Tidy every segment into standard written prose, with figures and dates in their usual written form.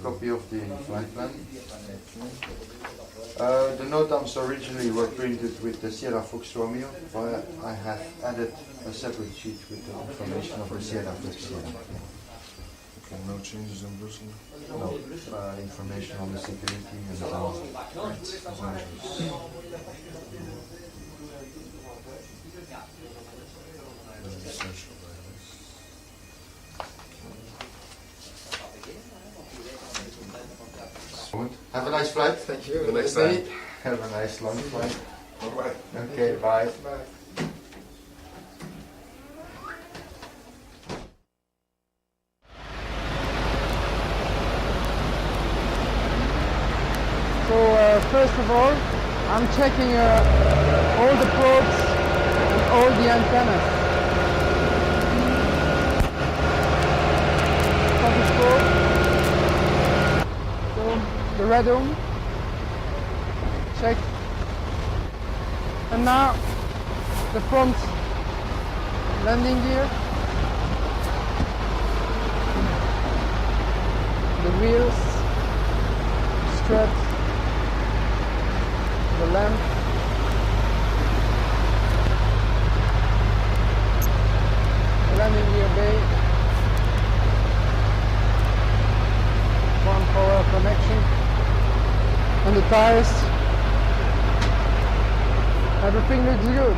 copy of the flight plan. The NOTAMs originally were printed with the Sierra Fox Romeo, but I have added a separate sheet with the information of the Sierra Fox Sierra. Okay, no changes in Brussels? No, information on the security and Have a nice flight. Thank you. The next time. Have a nice long flight. Bye-bye. Okay, bye. Bye. So first of all, I'm checking all the probes and all the antennas. Focus probe. So the radome. Check. And now the front landing gear. The wheels. Struts. The lamp, the landing gear bay, one power connection, and the tires. Everything looks good.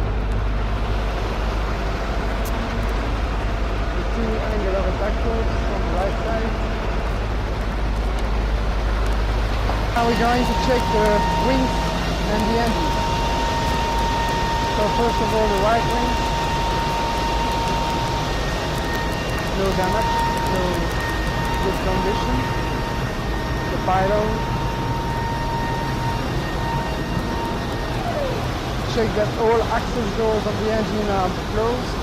The two angular attack cords on the right side. Now we're going to check the wings and the engine. So first of all, the right wing, no damage, no good condition. The pylon, check that all access doors of the engine are closed.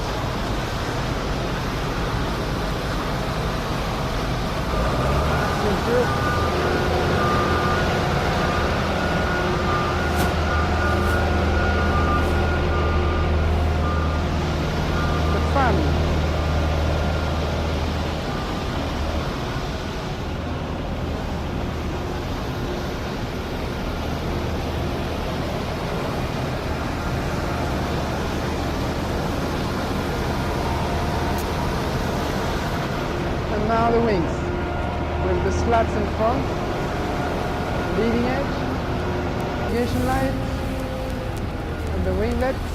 Seems good. And now the wings, with the slats in front, leading edge, navigation light, and the winglets,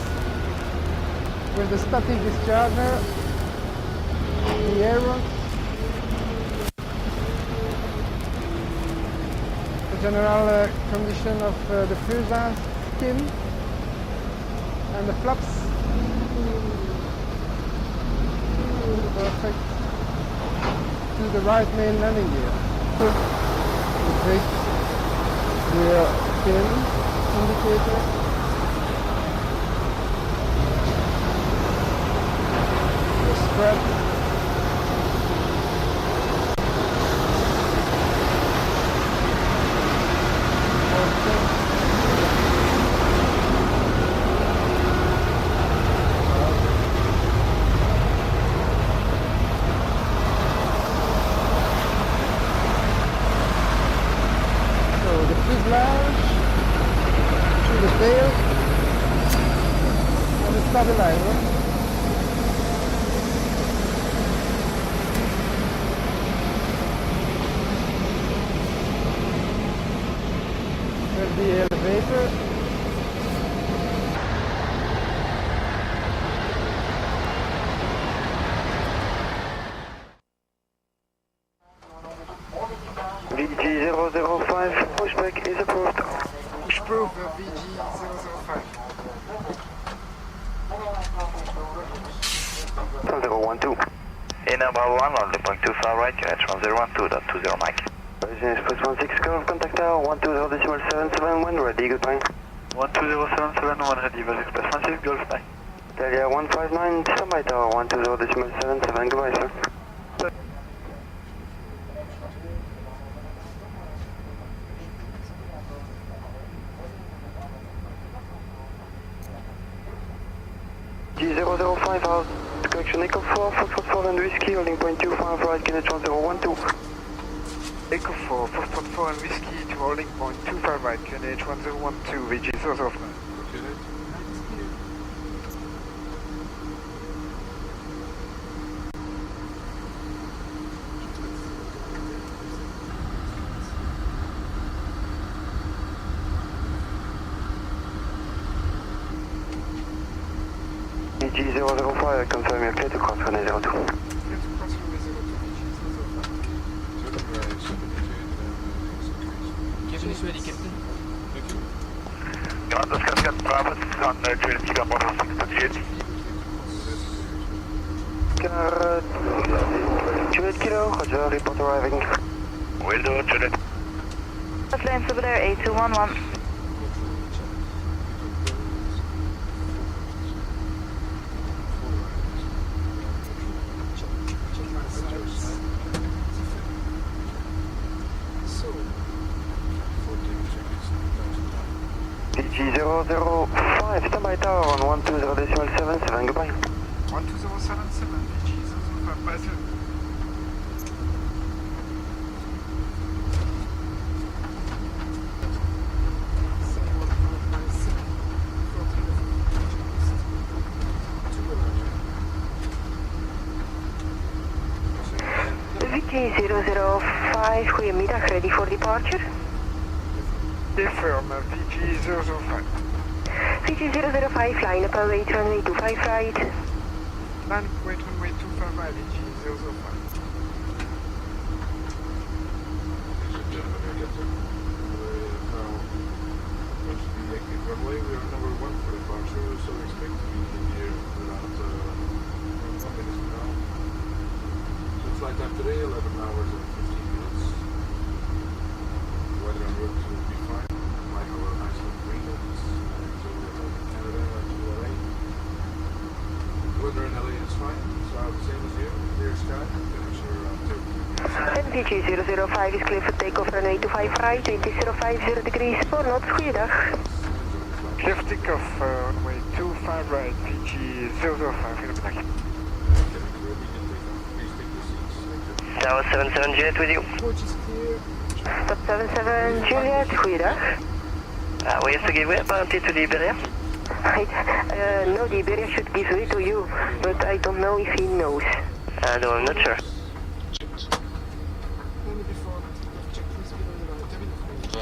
with the static discharger, the aileron, the general condition of the fuselage skin, and the flaps. Perfect. To the right main landing gear. The brake, the pin indicator, the strap, to the tail and the stabilizer. With the elevator. VG005, pushback is approved. Push-proof VG005. 1012. In number 1 on the point 2 far right, units from 012.20 Mike. Virgin Express 16 curve, contact tower 120.771, when ready, goodbye. 120.771 ready, Virgin Express 16 Golf, bye. Italia 159, standby tower 120.77, goodbye, sir. G005 out, correction Echo 4, Foxtrot 4 and Whiskey, holding point 25 right, Kenneth 1012. Echo 4, Foxtrot 4 and Whiskey to holding point 25 right, QNH 1012, VG 005. VG 005, confirm you're clear to cross runway 02. Clear to cross runway 02, VG 005. Captain is ready, Captain. Ja, das kann ganz brav an Trinity Model 628. Juliet Kilo, Roger, report arriving. Will do, Juliet. JustPlanes over there, A211. VG 005, standby tower on 120.77, goodbye. 12077, VG 005, bye sir. VG 005, goedemiddag, ready for departure? Confirm, VG 005. VG 005, line up await runway 25 right. Line wait runway 25 right, VG 005. Runway, we are number 1 for departure, so we expect to be here around 1 minute from now. So flight time today, 11 hours and 15 minutes. Weather on route will be fine. Like our Iceland Greenland, to Canada, to LA. Weather in LA is fine, so the same as here, clear sky, temperature around 30 degrees. En VG 005 is clear for takeoff runway 25 right, 2050 degrees, 4 knots, goeiedag. Clear for takeoff, runway 25 right, VG 005, goedemiddag. Tower 77 Juliet with you. Stop 77 Juliet, goeiedag. We have to give way bounty to Liberia. No, the Iberia should give way to you, but I don't know if he knows. No, I'm not sure.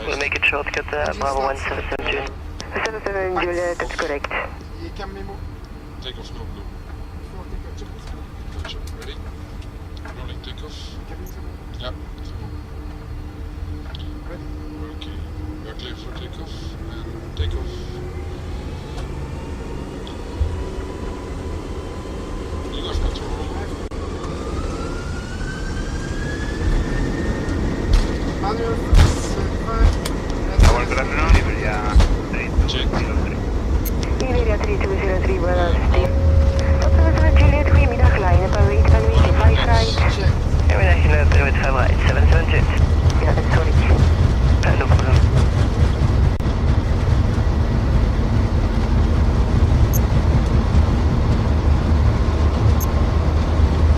We'll make it shortcut, Bravo 177 Juliet. 77 Juliet, that's correct. Takeoff, no blue. Ready? Rolling takeoff. Yeah. Okay. We are clear for takeoff and takeoff. You lost control. Manual Our Grandino, Liberia 3203. Iberia 3203, buenas días. Stop 77 Juliet, goedemiddag, line up await runway 25 right. Goedemiddag, Juliet with 5 right, 77 Juliet. Yeah, that's correct. No problem.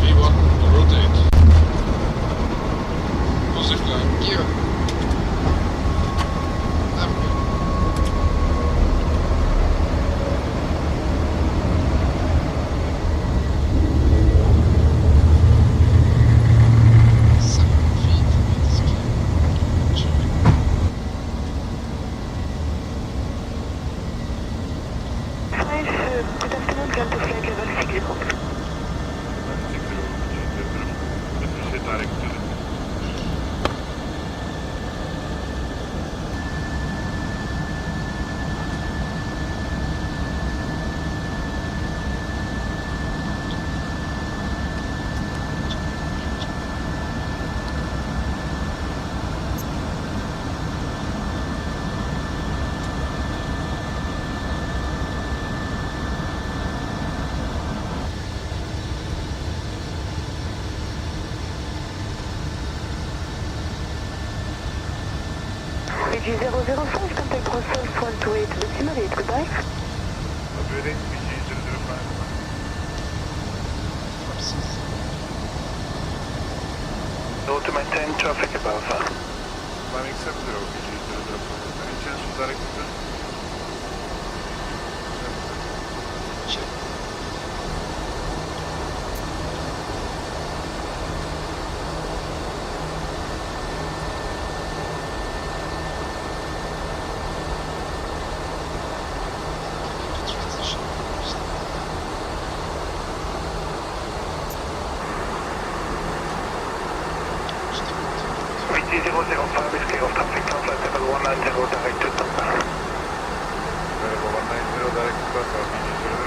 V1, rotate. Positive climb. gear. Good afternoon, come to flight level 60. VG 005, contact Brussels 128 decimal 8, goodbye. Upgrading, VG 005. No to maintain in traffic above. Climbing 70 VG 005. Any chance for direct return? VG 005 is clear of traffic, translate level 190 direct to top. Level 190 direct to top of VG 005.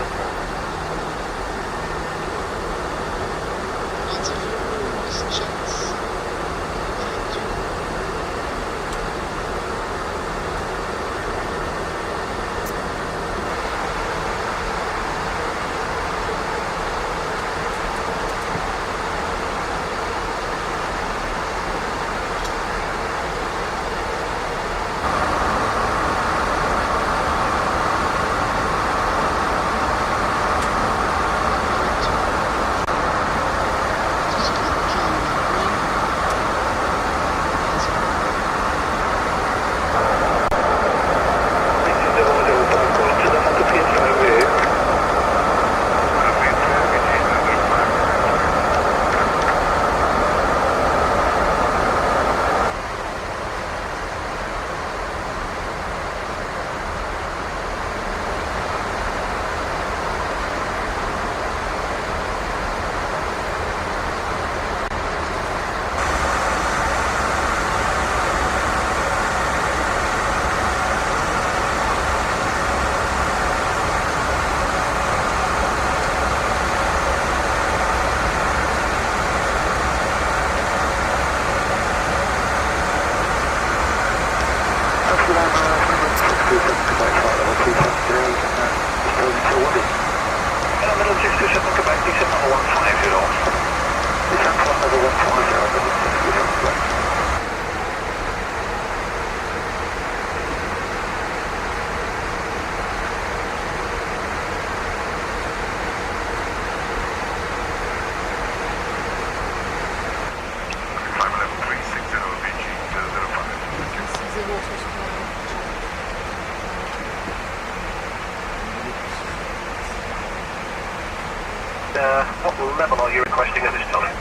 What level are you requesting at this time?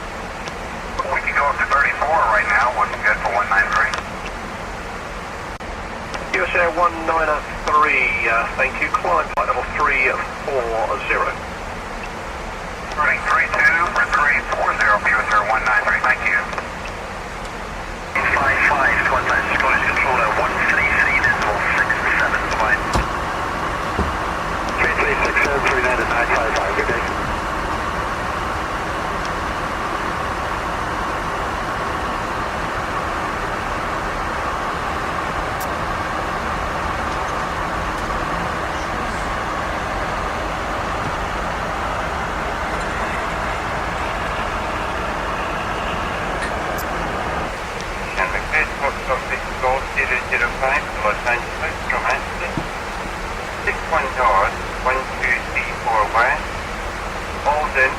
We can go up to 34 right now. What's good for 193? USA 193, thank you. Climb flight level 340. Running 32 for 340, USA 193, thank you. 55 to Atlantic Scottish Controller 133.67, fine. 336-739-955, good day. Los Angeles, Romantic, 61 North, 1234 West, Alden,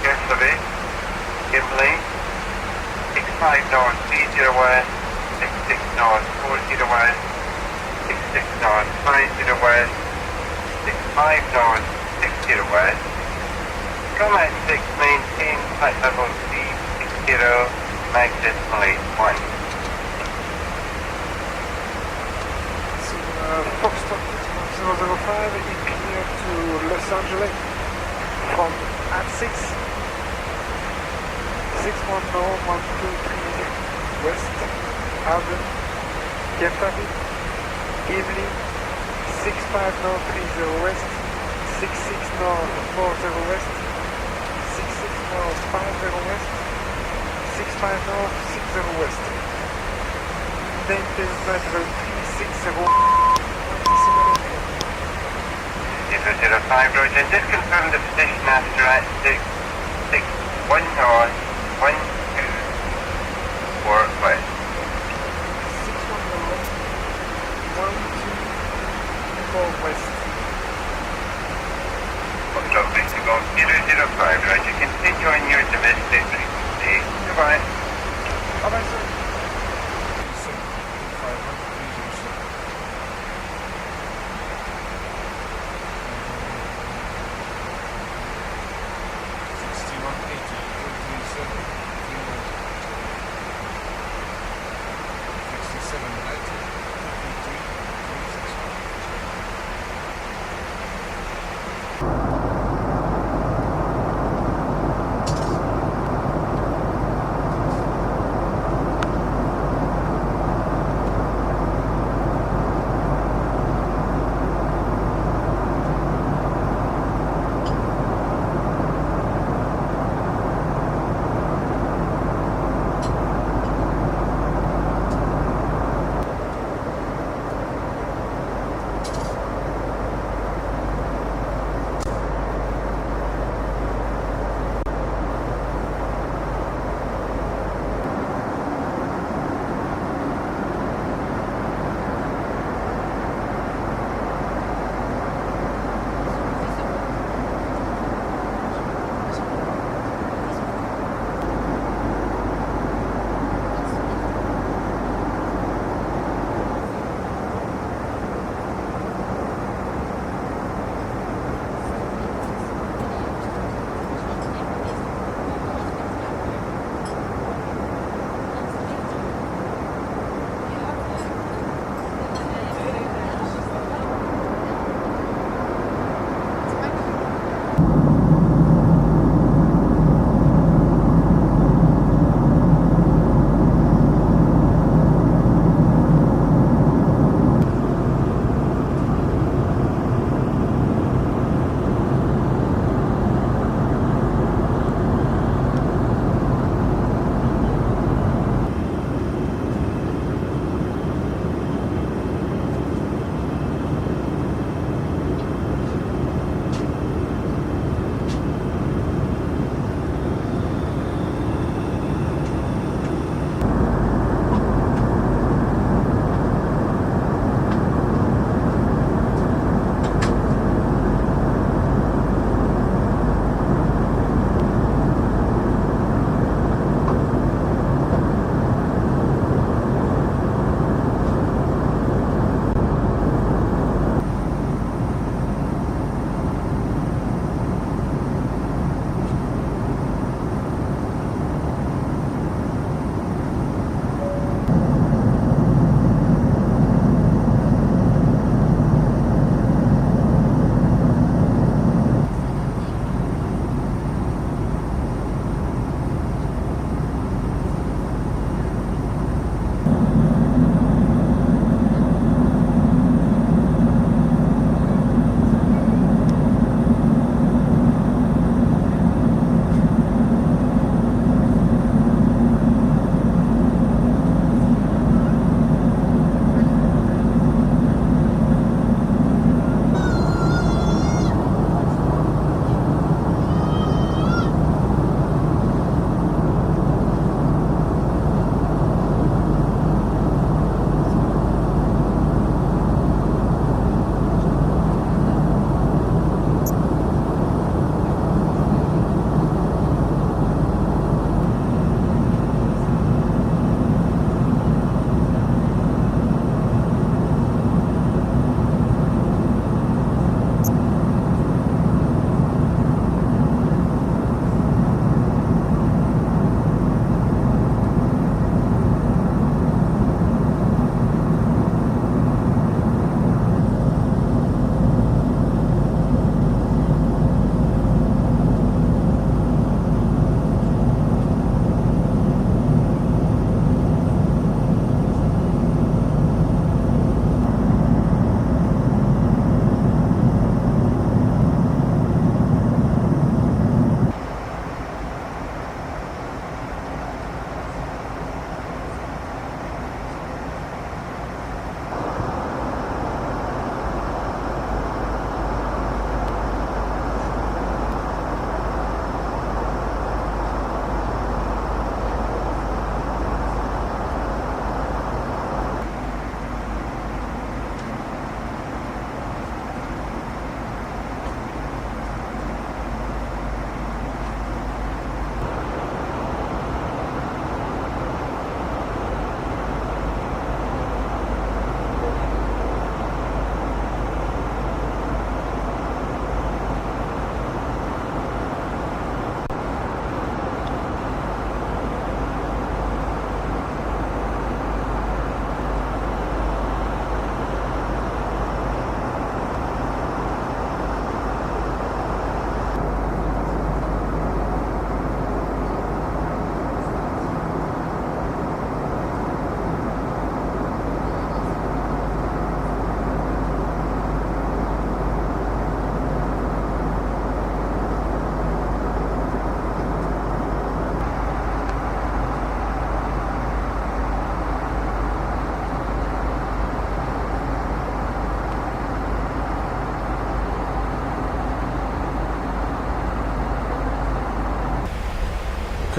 Gersley, Gimley, 65 North, 30 West, 66 North, 40 West, 66 North, 50 West, 65 North, 60 West, Romantic, maintain flight level 360, Magnet Flight 1. Foxtrot 005 is clear to Los Angeles from at 6. 61 North 123 West, Alden, Gertabi, Gimli, 65 North 30 West, 66 North 40 West, 66 North 50 West, 65 North 60 West. Maintain flight level 360. 005 Roger, just confirm the position after at 661 North, 124 West. 61 North, 124 West. Foxtrot Mexico 005 Roger, continue on your domestic frequency. Goodbye. Avancer. 1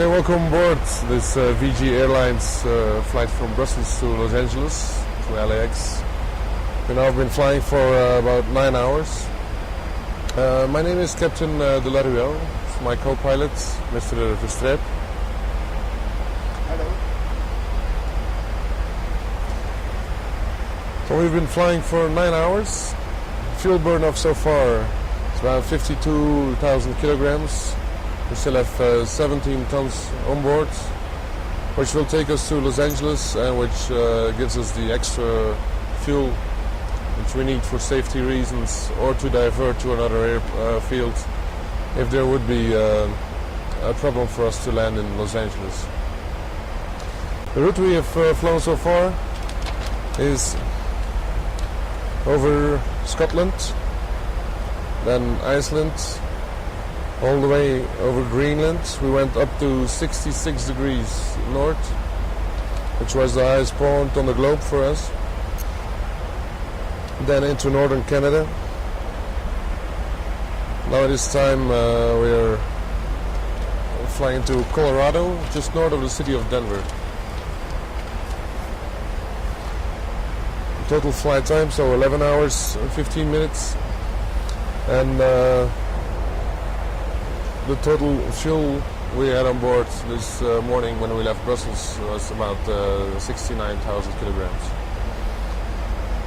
Okay, welcome aboard this VG Airlines flight from Brussels to Los Angeles to LAX. We now have been flying for about 9 hours. My name is Captain de la Ruelle. It's my co-pilot, Mr. Verstreep. Hello. So we've been flying for 9 hours. Fuel burn off so far is around 52,000 kilograms. We still have 17 tons on board, which will take us to Los Angeles and which gives us the extra fuel which we need for safety reasons or to divert to another airfield if there would be a problem for us to land in Los Angeles. The route we have flown so far is over Scotland, then Iceland, all the way over Greenland. We went up to 66 degrees north, which was the highest point on the globe for us. Then into northern Canada. Now at this time we are flying to Colorado, just north of the city of Denver. Total flight time, so 11 hours and 15 minutes. And the total fuel we had on board this morning when we left Brussels was about 69,000 kilograms.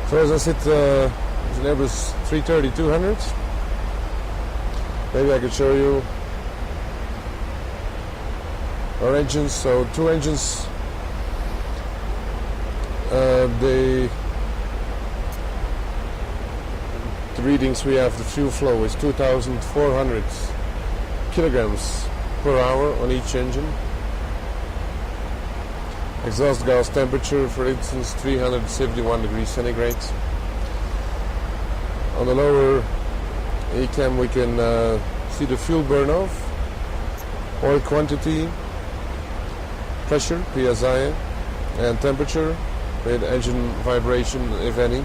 So as I said, it's an Airbus A330-200. Maybe I could show you our engines. So two engines. The readings we have, the fuel flow is 2,400 kilograms per hour on each engine. Exhaust gas temperature, for instance, 371 degrees centigrade. On the lower ECAM we can see the fuel burn off, oil quantity, pressure, PSI, and temperature with engine vibration, if any.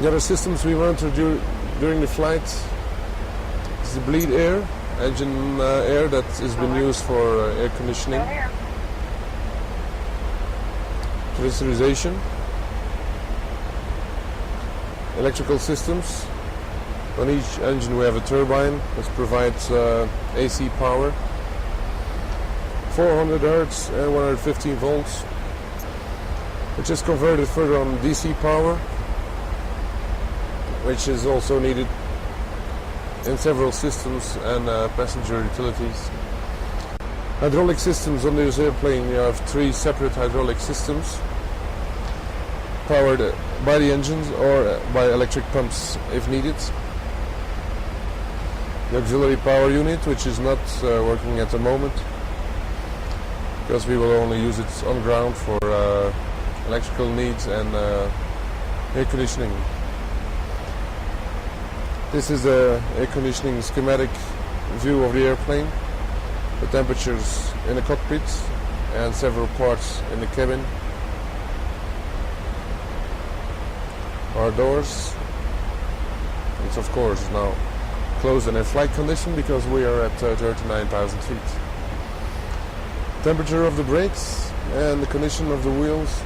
The other systems we run through during the flight is the bleed air, engine air that has been used for air conditioning, pressurization, electrical systems. On each engine we have a turbine which provides AC power, 400 Hz and 115 volts, which is converted further on DC power, which is also needed in several systems and passenger utilities. Hydraulic systems on this airplane, you have 3 separate hydraulic systems powered by the engines or by electric pumps if needed. The auxiliary power unit, which is not working at the moment because we will only use it on ground for electrical needs and air conditioning. This is the air conditioning schematic view of the airplane. The temperatures in the cockpit and several parts in the cabin. Our doors, it's of course now closed and in flight condition because we are at 39,000 feet. Temperature of the brakes and the condition of the wheels.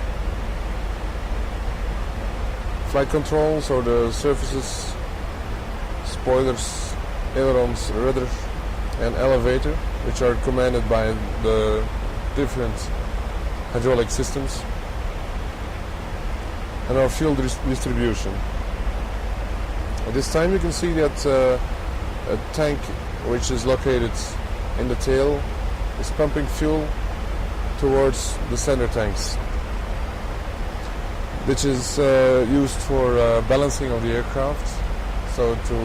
Flight controls or the surfaces, spoilers, ailerons, rudder and elevator, which are commanded by the different hydraulic systems. And our fuel distribution. At this time you can see that a tank which is located in the tail is pumping fuel towards the center tanks, which is used for balancing of the aircraft. So to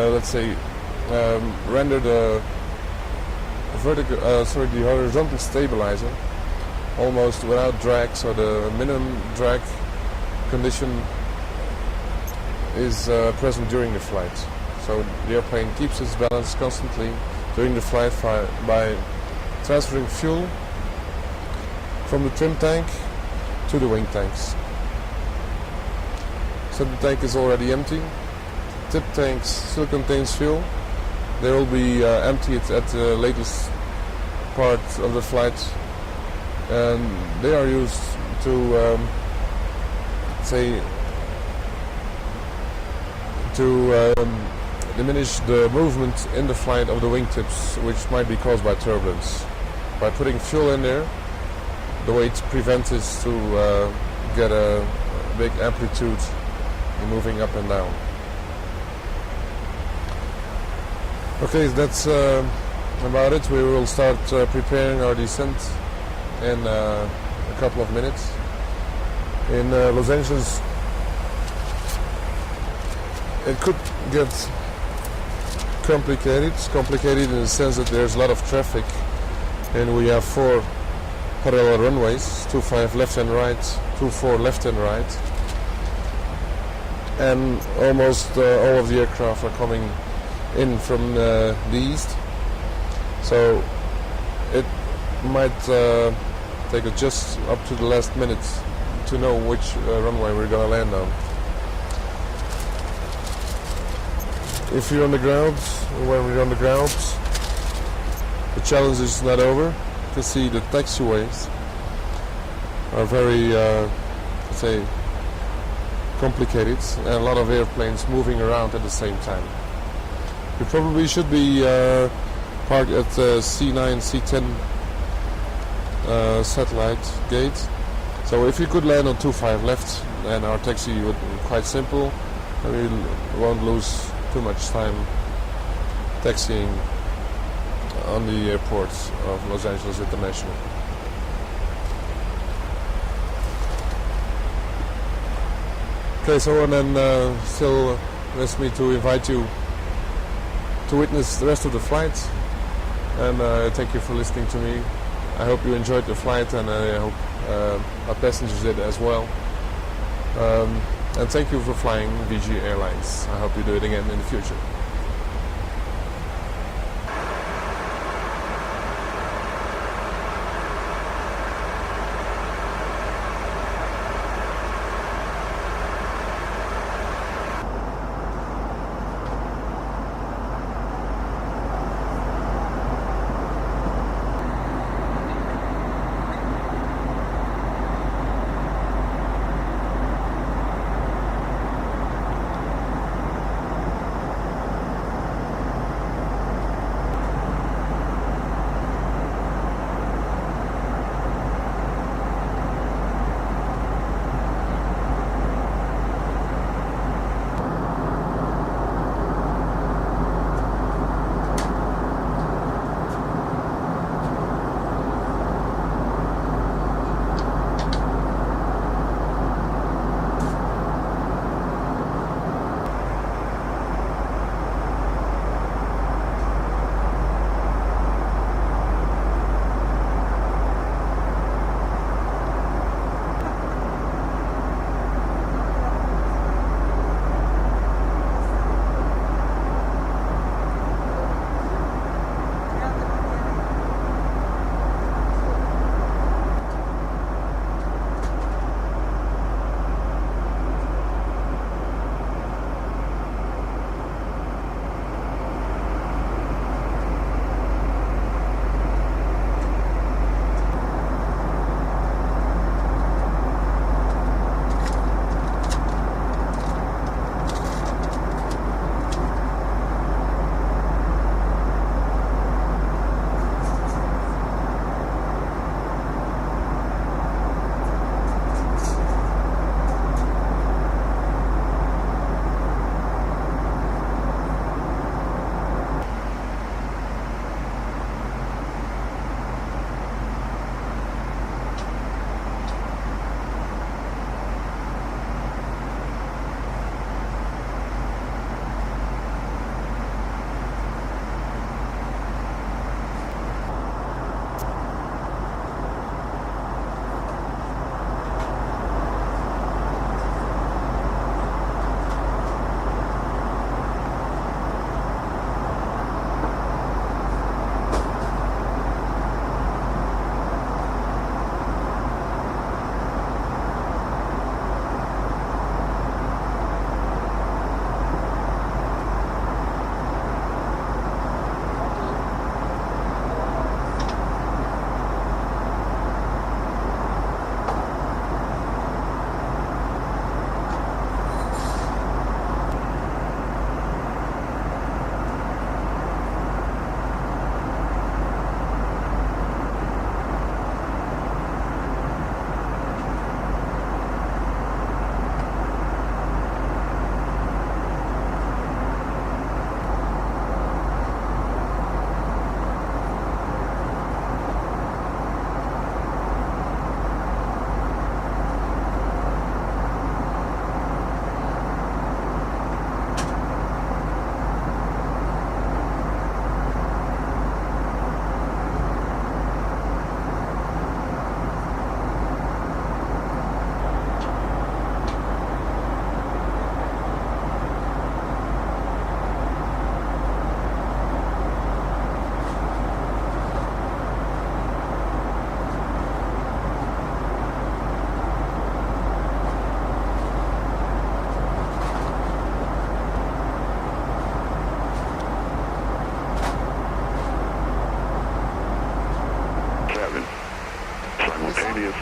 let's say render the horizontal stabilizer almost without drag, so the minimum drag condition is present during the flight. So the airplane keeps its balance constantly during the flight by transferring fuel from the trim tank to the wing tanks. So the tank is already empty. Tip tanks still contains fuel, They will be emptied at the latest part of the flight, and they are used to diminish the movement in the flight of the wingtips, which might be caused by turbulence. By putting fuel in there, the way to prevent is to get a big amplitude in moving up and down. Okay, that's about it. We will start preparing our descent in a couple of minutes. In Los Angeles, it could get complicated. It's complicated in the sense that there's a lot of traffic, and we have 4 parallel runways, 25 left and right, 24 left and right, and almost all of the aircraft are coming in from the east, so it might take us just up to the last minute to know which runway we're going to land on. If you're on the ground, when we're on the ground, the challenge is not over. You can see the taxiways are very, complicated, and a lot of airplanes moving around at the same time. You probably should be parked at C9, C10 satellite gate. So if you could land on 25 left, then our taxi would be quite simple, and we won't lose too much time taxiing on the airports of Los Angeles International. Okay, so and then still rest me to invite you to witness the rest of the flight, and thank you for listening to me. I hope you enjoyed the flight, and I hope our passengers did as well. And thank you for flying VG Airlines. I hope you do it again in the future.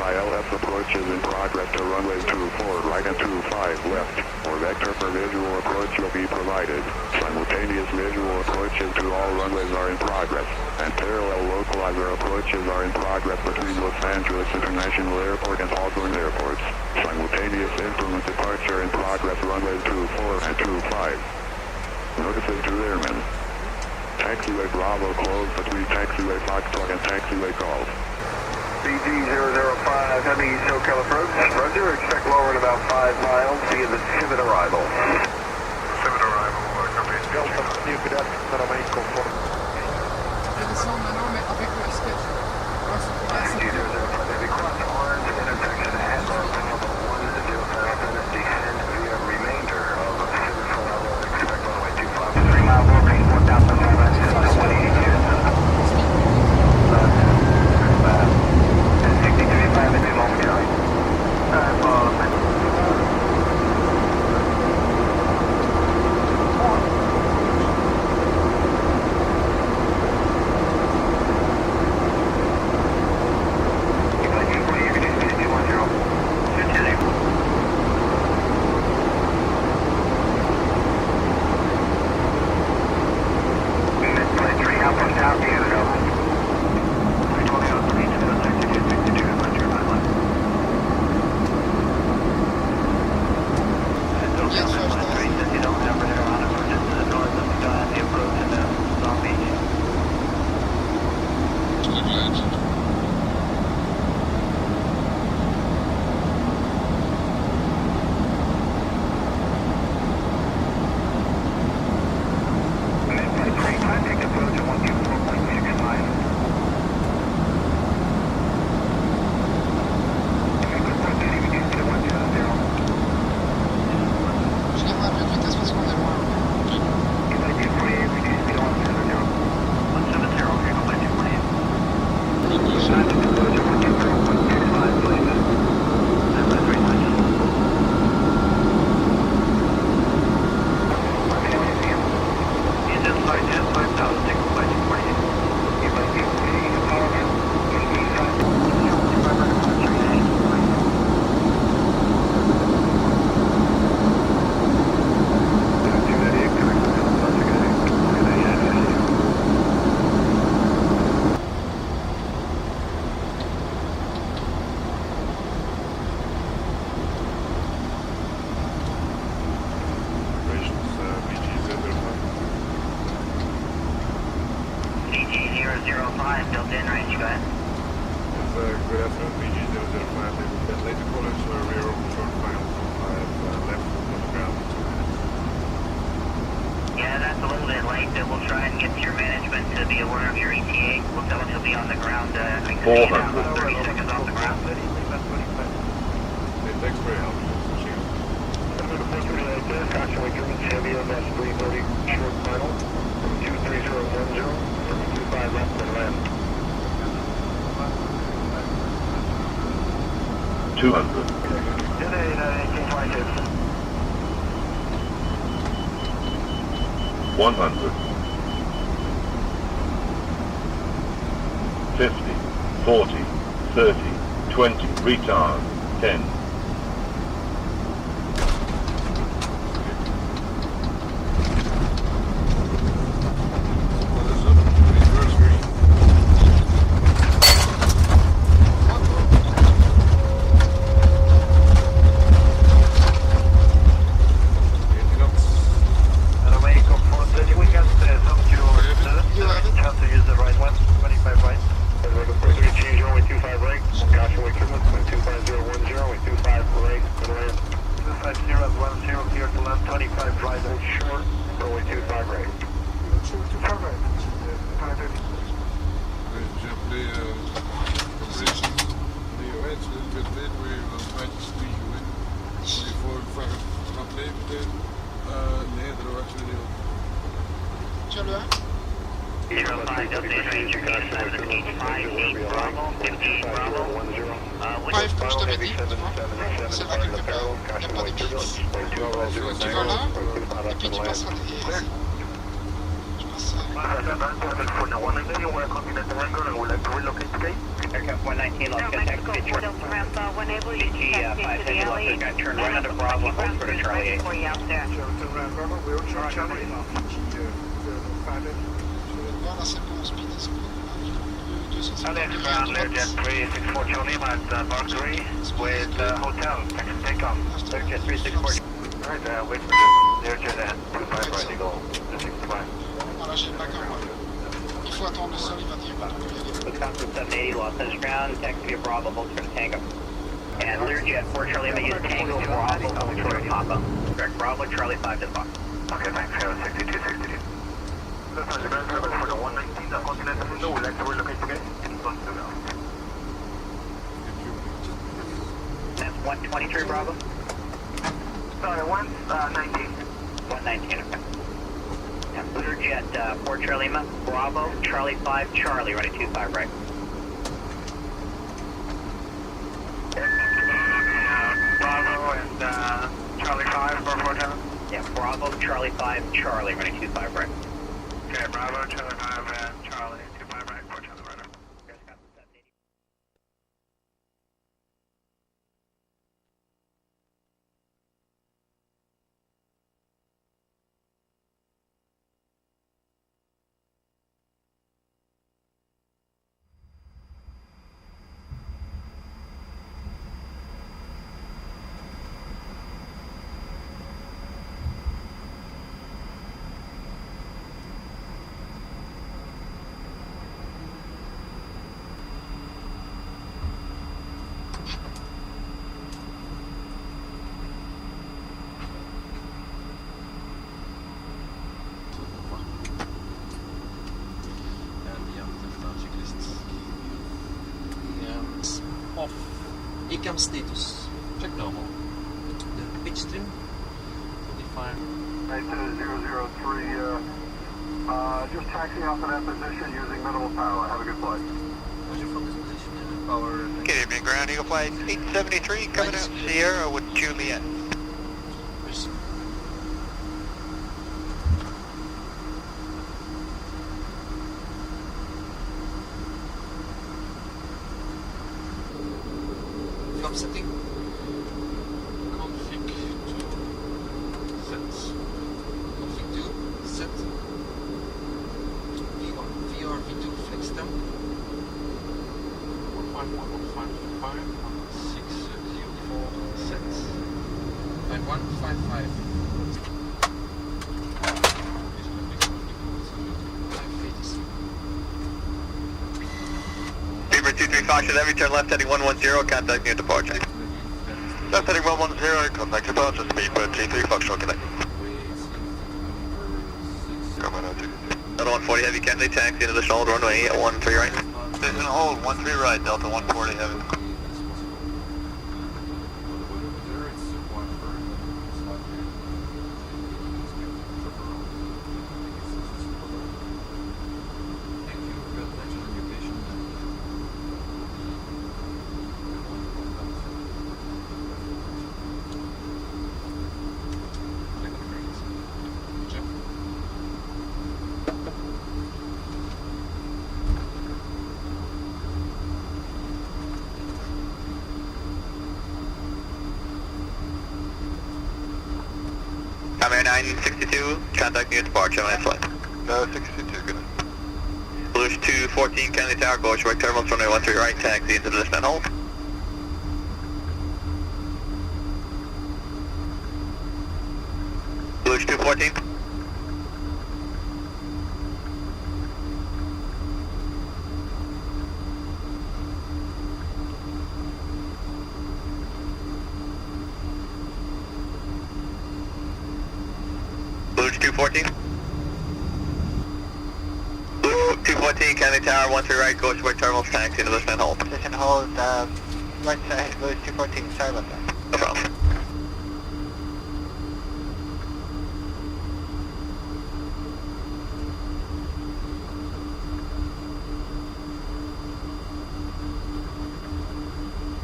ILS approach is in progress to runway 24 right and 25 left. For vector for visual approach will be provided. Simultaneous visual approaches to all runways are in progress, and parallel localizer approaches are in progress between Los Angeles International Airport and Hawthorne Airports. Simultaneous instrument departure in progress runways 24 and 25. Notices to airmen. Taxiway Bravo closed between taxiway Foxtrot and taxiway Golf. BG005, heavy SoCal approach. Roger, expect lower in about 5 miles via the Civet arrival. Civet arrival, copy. Delta, New Cadet, Panama conforme. Je descends maintenant, mais avec le sketch. BG005, heavy cross orange, intersection at Bravo 10 descend via remainder of Civet arrival. Expect runway 25. 3 mile warning, 1,500, 182. 63.5 at the moment, BG005, built in range, go ahead. Good afternoon, BG005. Later callers rear over short final 5 left on the ground. Yeah, that's a little bit late. We'll try and get your management to be aware of your ETA. We'll tell them you'll be on the ground. 400. 30 seconds off the ground. Hey, thanks for your help. Caution, Chevy MS 330, short final, 23010, 25 left and land. 200. Today, 1826. 100. 50. 40. 30. 20. Retard. 10. Welcome in the Durango, and would like to relocate today. Aircraft 119, let's get taxi picture. CG 550, let's got turn right onto Bravo, hold for the Charlie 8. Delta Bravo, we'll turn Charlie. uh, Voilà, c'est bon, speed is good. Charlie to ground, Learjet 364 Charlie at Mark 3 with hotel, take off. Learjet 364. Alright, wait for Learjet and 25 right to go to 65. Voilà, j'ai pas comme moi. Il faut attendre le sol, il va dire quand on peut y aller. Wisconsin 780, Los Angeles ground, taxi via Bravo, hold for the Tango. And Learjet 4 Charlie, may use Tango Bravo, hold for the Papa. Direct Bravo, Charlie 5 to the box. Okay, thanks, 6262. Los Angeles ground service for the 119, the Continental window, we'd like to relocate today. That's 123 Bravo? Sorry, 119. 119, okay. And Learjet 4 Charlie Lima, Bravo, Charlie 5, Charlie, running 25 right. Bravo and Charlie 5 for 47. Yeah, Bravo, Charlie 5, Charlie, running 25 right. Okay, Bravo, Charlie 5 and Charlie 25 right, 4 Charlie right. Off. ECAM status. Check normal. The pitch trim. 45. 003, just taxiing off of that position using minimal power. Have a good flight. What's your focus position? Power. Good evening, Ground Eagle Flight 873 coming out Sierra with Juliet. From setting. Config to set. Config to set. V1, VR, V2, flex temp. 151, 155, 1604, set. 5155. 23 caution, every turn left heading 110, contact near departure. Left heading 110, contact departure, speed bird G3, Foxtrot connect. Coming out 140 heavy, Kennedy, taxi into the stalled runway at 13 right. Station hold, 13 right, Delta 140 heavy. Comair 962, contact near departure, my flight. No, 62, good. Bluish 214, Kennedy Tower, go short terminal, runway 13 right, taxi into the distant hold. Bluish 214. Bluish 214. Bluish 214, Kennedy Tower, 13 right, go short terminal, taxi into the distant hold. Position hold, right side, Bluish 214, sorry about that. No problem.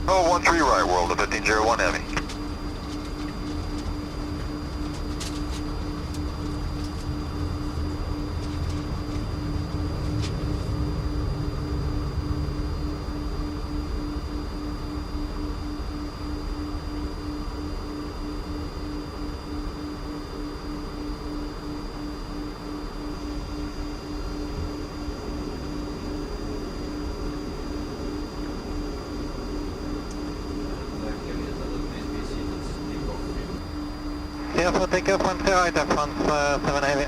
Oh, 13 right, world of 1501 heavy. Yeah, for takeoff 1 right, front 7 heavy.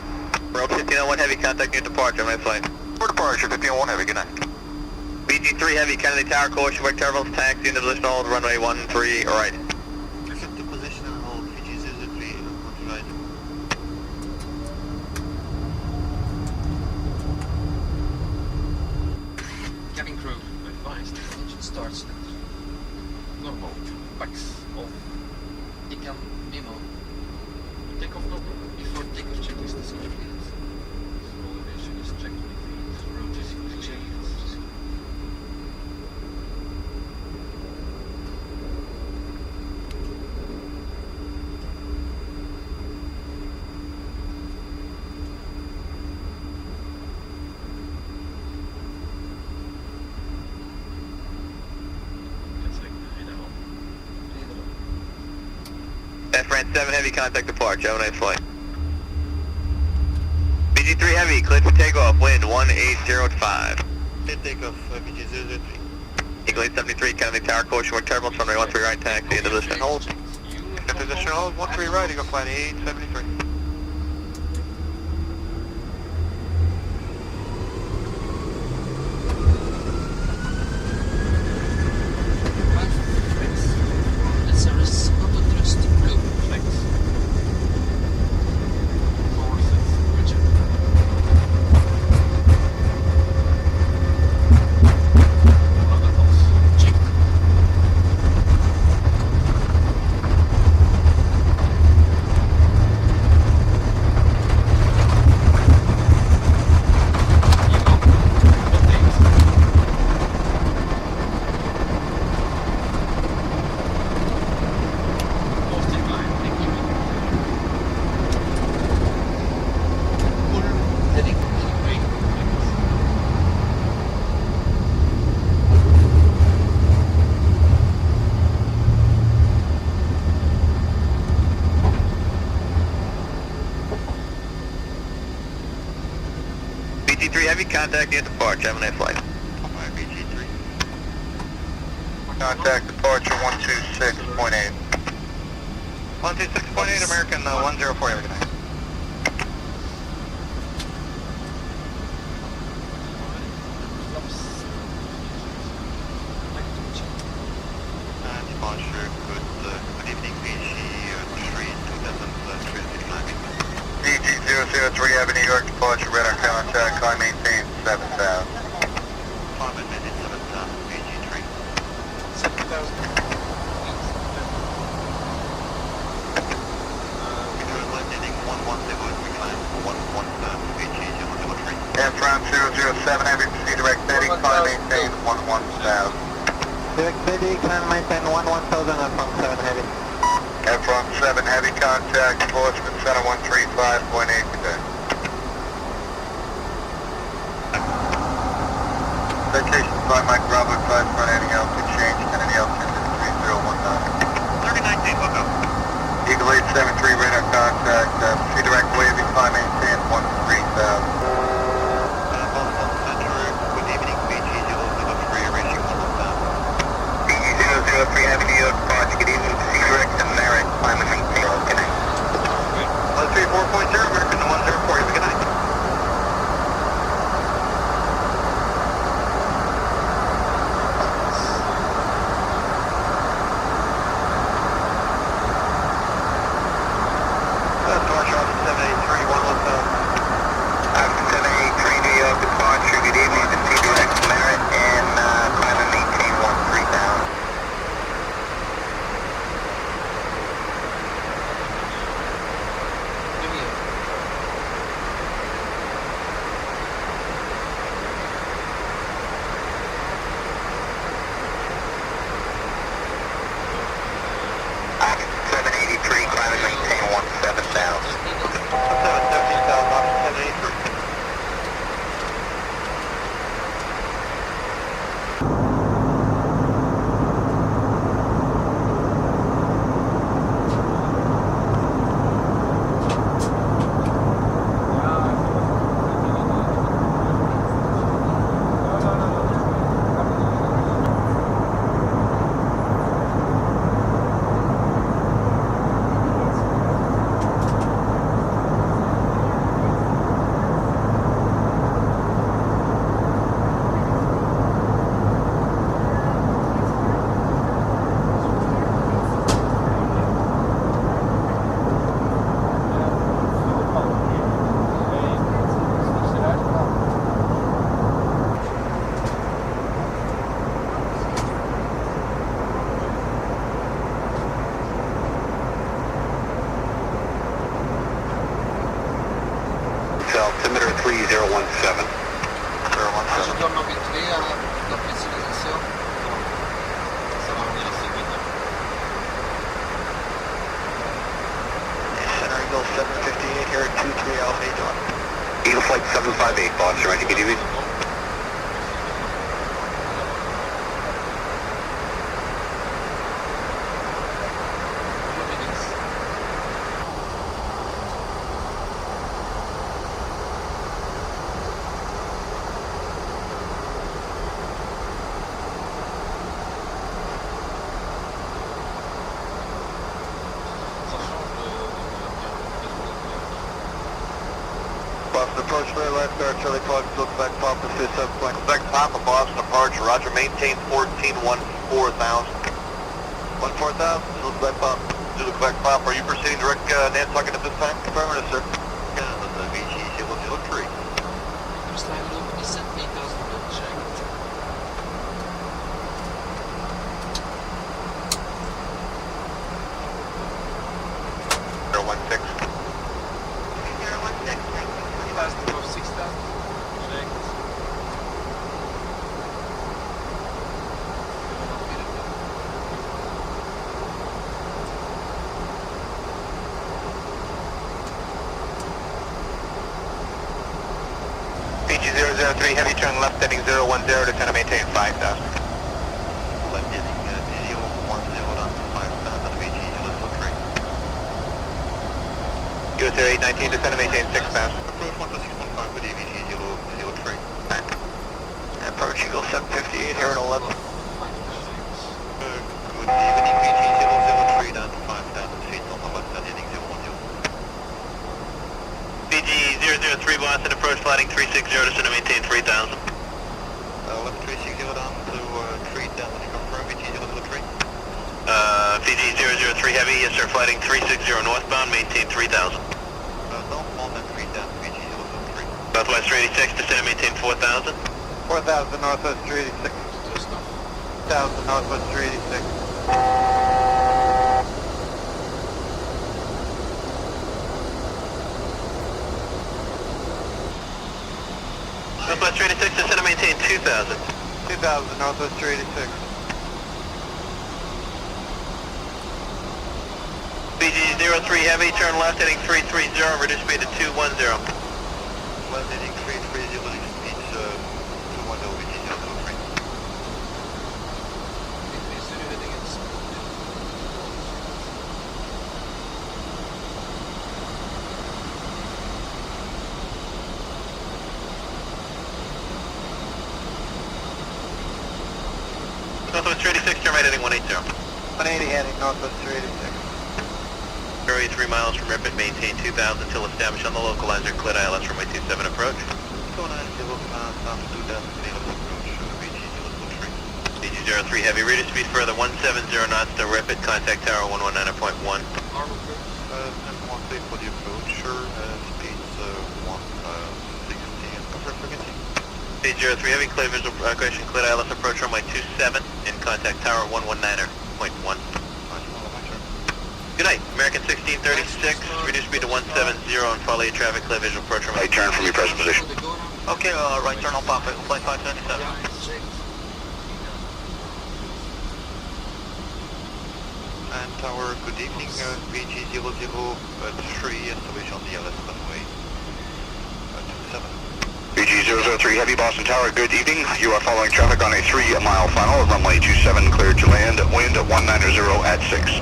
Road 1501 heavy, contact new departure, my flight. For departure, 1501 heavy, good night. BG3 heavy, Kennedy Tower, course, wake terminals, taxi into position hold, runway 13, right. Shift to position and hold, BG03, right. Cabin crew, advised, engine starts at normal, backs off, decam, memo, takeoff normal, before takeoff checklist is completed. Roll elevation is checked with feet, road is clear. France 7 heavy, contact departure, have a nice flight. BG3 heavy, cleared for takeoff, wind 1805. Cleared takeoff, BG003. Eagle 873, Kennedy Tower, course, wake terminals, runway 13 right, taxi into position hold. Into position hold, 13 right, Eagle flight 873. SRS autothrust blue flex. Forward set, Richard. Protocols, check. Posting line, thank you. Full heading keyway. BG3 heavy, contact new departure, have a nice flight. Alright, BG3. Contact departure 126.8. 126.8, American 104, have a good night. Departure, good evening, BG3 2003. BG003, have a New York departure, radar contact, climb maintain 7,000. Climb maintain 7,000, BG3. 7,000. And from 007, heavy, proceed direct heading, climb maintain 11,000. Direct heading, climb maintain 11,000 and from 7 heavy. And from 7 heavy, contact Portsmouth Center 135.8 today. Vacation flight Mike Bravo 5 front heading altitude change, Kennedy altitude 3019. 3019, look up. Eagle 873 radar contact, proceed direct waving, climb maintain 13,000. Good evening, BG003, racing 1,000. BG003, heavy New York departure, good evening, proceed direct to Merritt, climb and maintain, good night. 134.0, American 104, good night. Departure 783. altimeter 3017. Adesso torno a Vitria, la pressurizzazione. Sarà nella seguita. Center Eagle 758 here at 23 Alpha, how you doing? Eagle Flight 758, boss, you ready to get you? Boston approach clear left guard, Charlie Plug, look back Papa, 57 point. Back Papa, Boston departure, roger, maintain 14, 14,000. 14,000, look back Papa. Look back Papa, are you proceeding direct Nantucket at this time? Affirmative, sir. Yeah, the VG 003. First line loop is at 8,000 checked. Last of 6,000 checked. VG 003, heavy turn left heading 010 to kind of maintain 5,000. Left heading 010 on 5,000, VG 003. US Air 819 to kind of maintain 6,000. Approach 12615 with VG 003. Approach Eagle 758 here at 11. Good evening, VG 003 down to 5,000 feet on the left side heading 010. VG 003 Boston, approach flighting 360 to center maintain 3,000. Left 360 down to 3,000, you confirm VG 003? VG 003 Heavy, yes sir, flighting 360 northbound, maintain 3,000. No, more than 3,000, VG 003. Southwest 386 to center maintain 4,000. 4,000 Northwest 386. 1,000 Northwest 386. Northwest 386 to center maintain 2,000. 2,000 Northwest 386. BG 03 Heavy, turn left heading 330, reduce speed to 210. Left heading 330, reduce speed to 210, BG 003. Northwest 386, turn right heading 180. 180 heading Northwest 386. 3 miles from Ripon, maintain 2,000 until established on the localizer, cleared ILS runway 27 approach. 290, south 2,000, approach, BG 03 Heavy, reduce speed further 170 knots to Ripon, contact tower 119.1. And 1 for the approach, speeds 160 and confirm frequency. BG 03 Heavy, clear visual question, cleared ILS approach runway 27 in contact tower 119.1. Good night, American 1636, reduce speed to 170 and follow your traffic, clear visual approach runway. Right turn from your present position. Okay, right turn on Papa, flight 577. And tower, good evening, VG 003, established on the LS runway 27. VG 003 Heavy, Boston Tower, good evening. You are following traffic on a 3-mile final, runway 27, cleared to land, wind 190 at 6.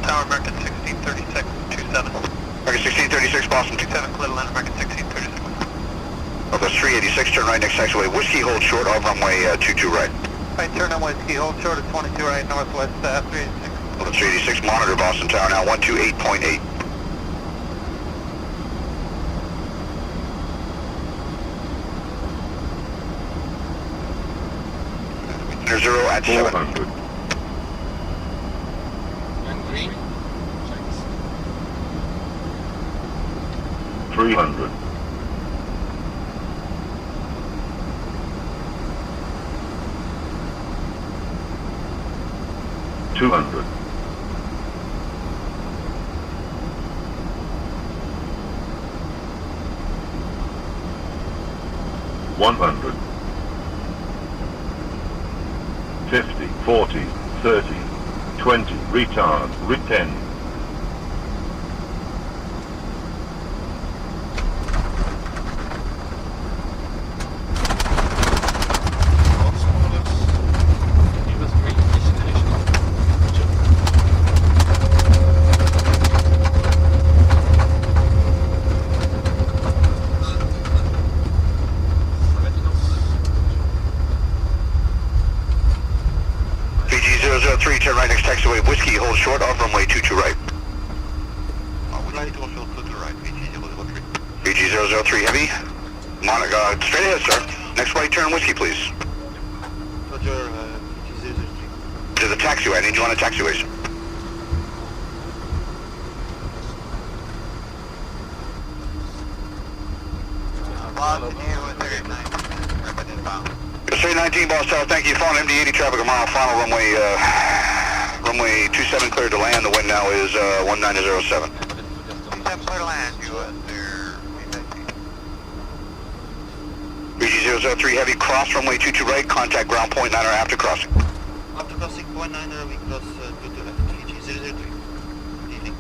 Tower, American 1636, 27. American 1636, Boston 27, clear to land, American 1636. Northwest 386, turn right next taxiway. Whiskey, hold short of runway 22 right. Right, turn on Whiskey, hold short of 22 right, Northwest 386. Northwest 386, monitor Boston Tower now 128.8. 0 at 7. 400. And green. Thanks. 300. 200. 100. 50, 40, 30, 20, retard, 10. Turn right next taxiway, Whiskey, hold short of runway 22 right. We'd like to go short to the right, VG003. VG003 heavy. Straight ahead, sir. Next right turn, Whiskey, please. Roger, VG003. To the taxiway, I need you on the taxiway, sir. Straight 19, Boss Tower, thank you. Phone MD-80 traffic a mile, final runway 27 cleared to land. The wind now is 1907. 27 clear to land, US there. VG003 heavy, cross runway 22 right, contact ground point 9 after crossing. After crossing point 9, we cross 22 left, VG003. Evening.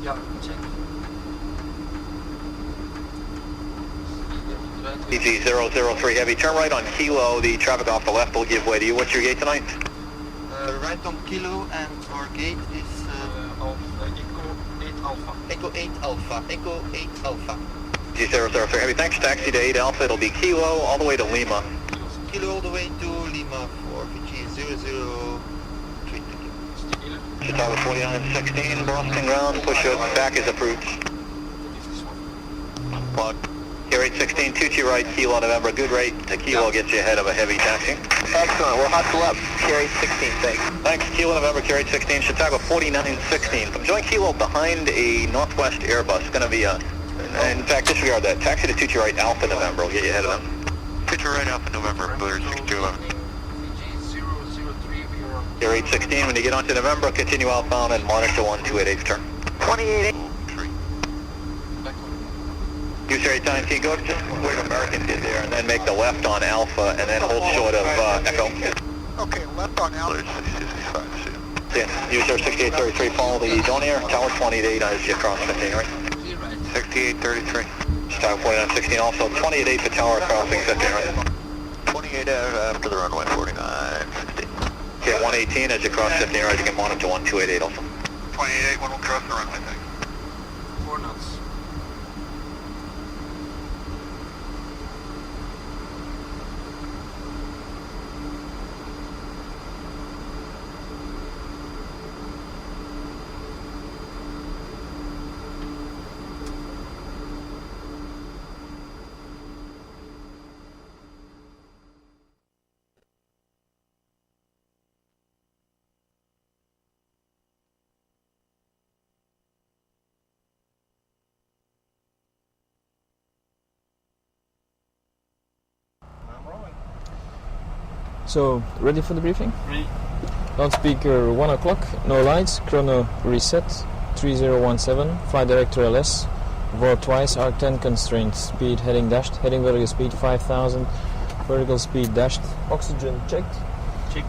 Yeah, check. VG003 heavy, turn right on Kilo. The traffic off the left will give way to you. What's your gate tonight? Right on Kilo, and our gate is Echo 8 Alpha. Echo 8 Alpha. VG003 heavy, thanks. Taxi to 8 Alpha. It'll be Kilo all the way to Lima. Kilo all the way to Lima for VG003. Chicago 4916, Boston ground, push it back is approved. Plug. Here 816, 22 right, Kilo November, good rate. The Kilo gets you ahead of a heavy taxi. Excellent, we'll hustle up. Carry 16, thanks. Thanks, Kilo November, carry 16, Chicago 4916. From join Kilo behind a Northwest Airbus, going to be a, in fact, disregard that. Taxi to 22 right, Alpha November, will get you ahead of them. 22 right, Alpha November, Blur 6211. Here 816, when you get onto November, continue outbound and monitor 1288 turn. 28. Use area 19, go to just where American did there, and then make the left on Alpha, and then hold short of Echo. Okay, left on Alpha. Use area 6833, follow the Donier, Tower 28 as you cross 15, right? 6833. Tower 4916, also 28 for Tower crossing 15, right? 28 after the runway 4916. Okay, 118 as you cross 15, right, you can monitor 1288 also. 28, when we'll cross the runway, thanks. 4 knots. So, ready for the briefing? Ready. Loudspeaker 1 o'clock, no lights, chrono reset, 3017, flight director LS, VOR twice, arc 10 constraint, speed heading dashed, heading vertical speed 5000, vertical speed dashed, oxygen checked, Checked.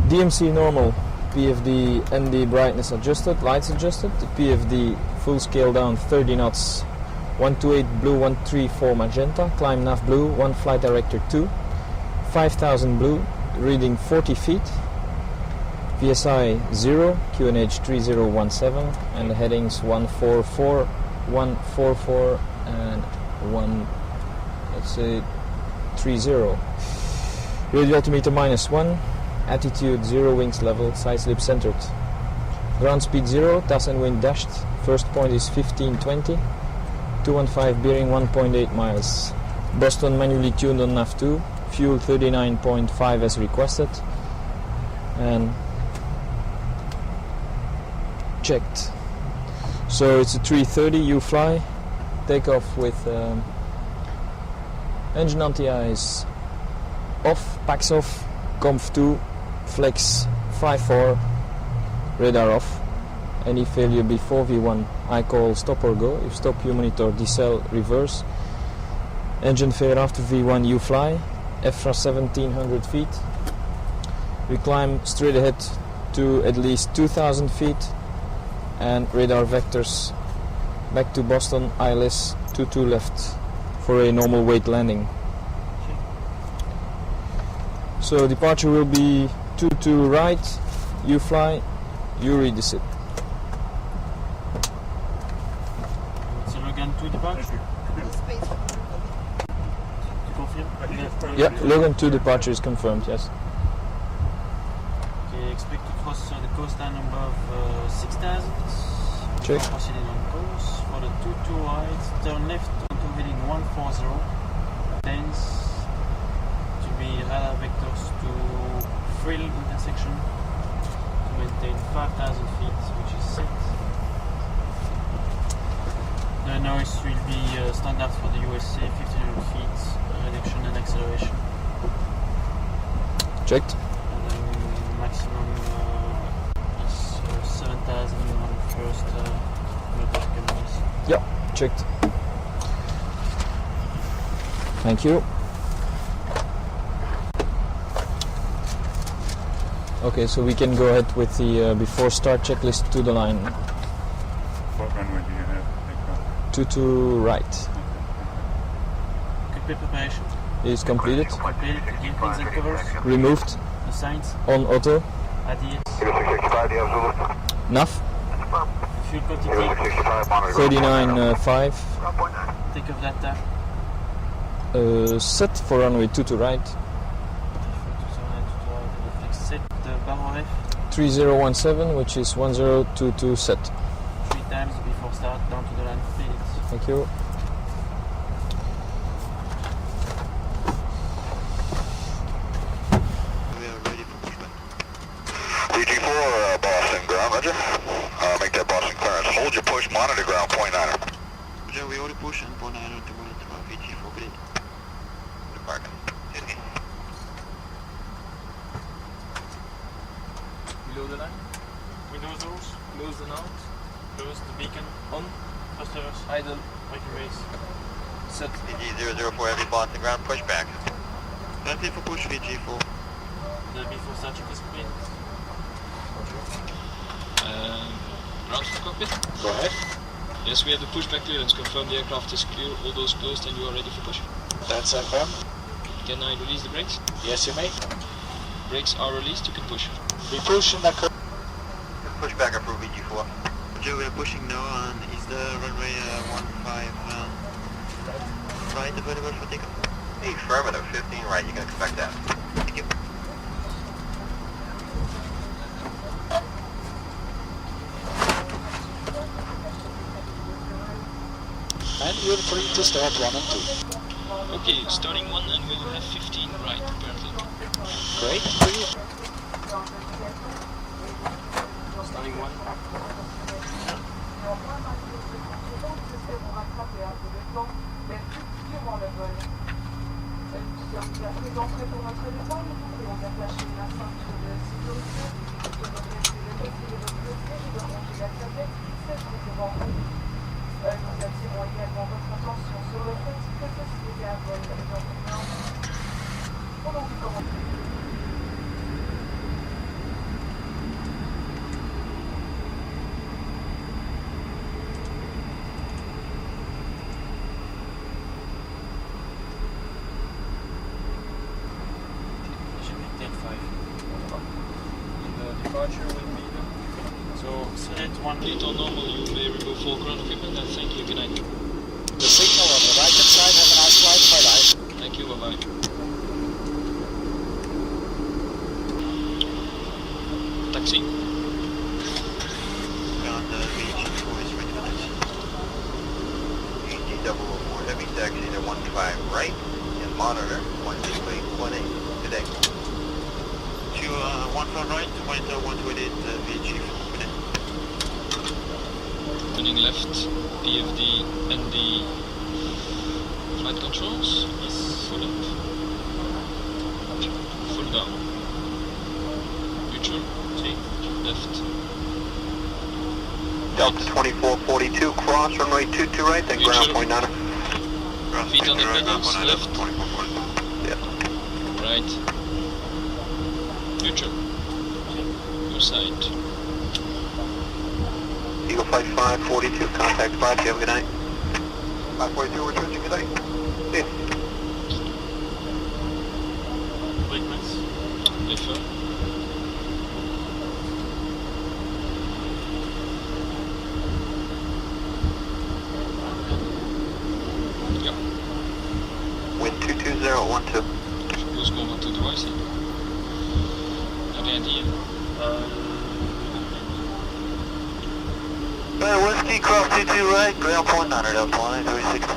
DMC normal, PFD ND brightness adjusted, lights adjusted. The PFD full scale down 30 knots, 128 blue, 134 magenta, climb nav blue, 1 flight director 2, 5000 blue, reading 40 feet, VSI 0, QNH 3017, and the headings 144, 144, and 30. Radio altimeter -1, attitude 0, wings level, side slip centered. Ground speed 0, TAS and wind dashed, first point is 1520, 215 bearing 1.8 miles. Boston manually tuned on nav 2, fuel 39.5 as requested, and checked. So it's a 330, you fly, take off with engine anti-ice off, packs off, conf 2, flex 5-4, radar off. Any failure before V1, I call stop or go. If stop, you monitor decel reverse. Engine failure after V1, you fly, EFRA 1700 feet. We climb straight ahead to at least 2000 feet, and radar vectors back to Boston, ILS 22 left for a normal weight landing. So departure will be 22 right, you fly, you read the SID. So Logan 2 departure? You confirm? Yeah, Logan 2 departure is confirmed, yes. Okay, expect to cross the coastline above 6,000. Check. Proceeding on course. For the 22 right, turn left onto heading 140. Planes to be radar vectors to Frill intersection to maintain 5,000 feet, which is set. The noise will be standard for the USA, 1,500 feet, reduction and acceleration. Checked. And then maximum is 7,000 on first vertical noise. Yeah, checked. Thank you. Okay, so we can go ahead with the before start checklist to the line. What runway do you have? 22 right. Cockpit preparation. Is completed. Completed. Gearpins and covers. Removed. The signs. On auto. ADS. NAV. Fuel quantity. 39.5. Take off data. Set for runway 22 right. Set the barrel F 3017, which is 1022 set. 3 times before start, down to the line, 3 minutes. Thank you. We are ready for pushback. VG4, Boston, ground, roger. Make that Boston clearance. Hold your push, monitor ground, point 9. Roger, we already push and point 9 to monitor VG4 grid. Departing. Below the line. Windows doors, close the note, close the beacon, on, thrusters, idle, microwaves, set. VG004, heavy Boston ground, pushback. Ready for push, VG4. The before start check is complete. Ground for cockpit? Go ahead. Yes, we have the pushback clearance. Confirm the aircraft is clear, all doors closed, and you are ready for push. That's confirmed. Can I release the brakes? Yes, you may. Brakes are released, you can push. We push in the curve. Pushback approved, VG4. Roger, we are pushing now, and is the runway 15 right available for takeoff? Affirmative, 15 right, you can expect that. Thank you. And you're free to start 1 and 2. Okay, starting 1 and we'll have 15 right apparently. Great, for you. Starting 1. at 1. Fleet or normal, you may remove all ground equipment and thank you, good night. The signal on the right hand side, have a nice flight, bye-bye. Thank you, bye-bye. Taxi. On the VG4 is ready for taxi. VG004 heavy taxi to 15 right and monitor 12818 today. To 15 right to monitor 128 VG4 today. Turning left, PFD and the flight controls. Yes. Full up. Full down. Neutral. Check. Left. Delta 2442, cross runway 22 right, then ground point 9. Feet on the pedals, left. Yeah. Right. Neutral. Your side. Eagle Flight 542, contact 5, you have a good night. 542, we're switching, good night. See ya. Brake max. Defer. Yeah. Wind 22012. Who's going to the right side? Any idea? Whiskey, cross 22 right, ground point 9, Delta 360.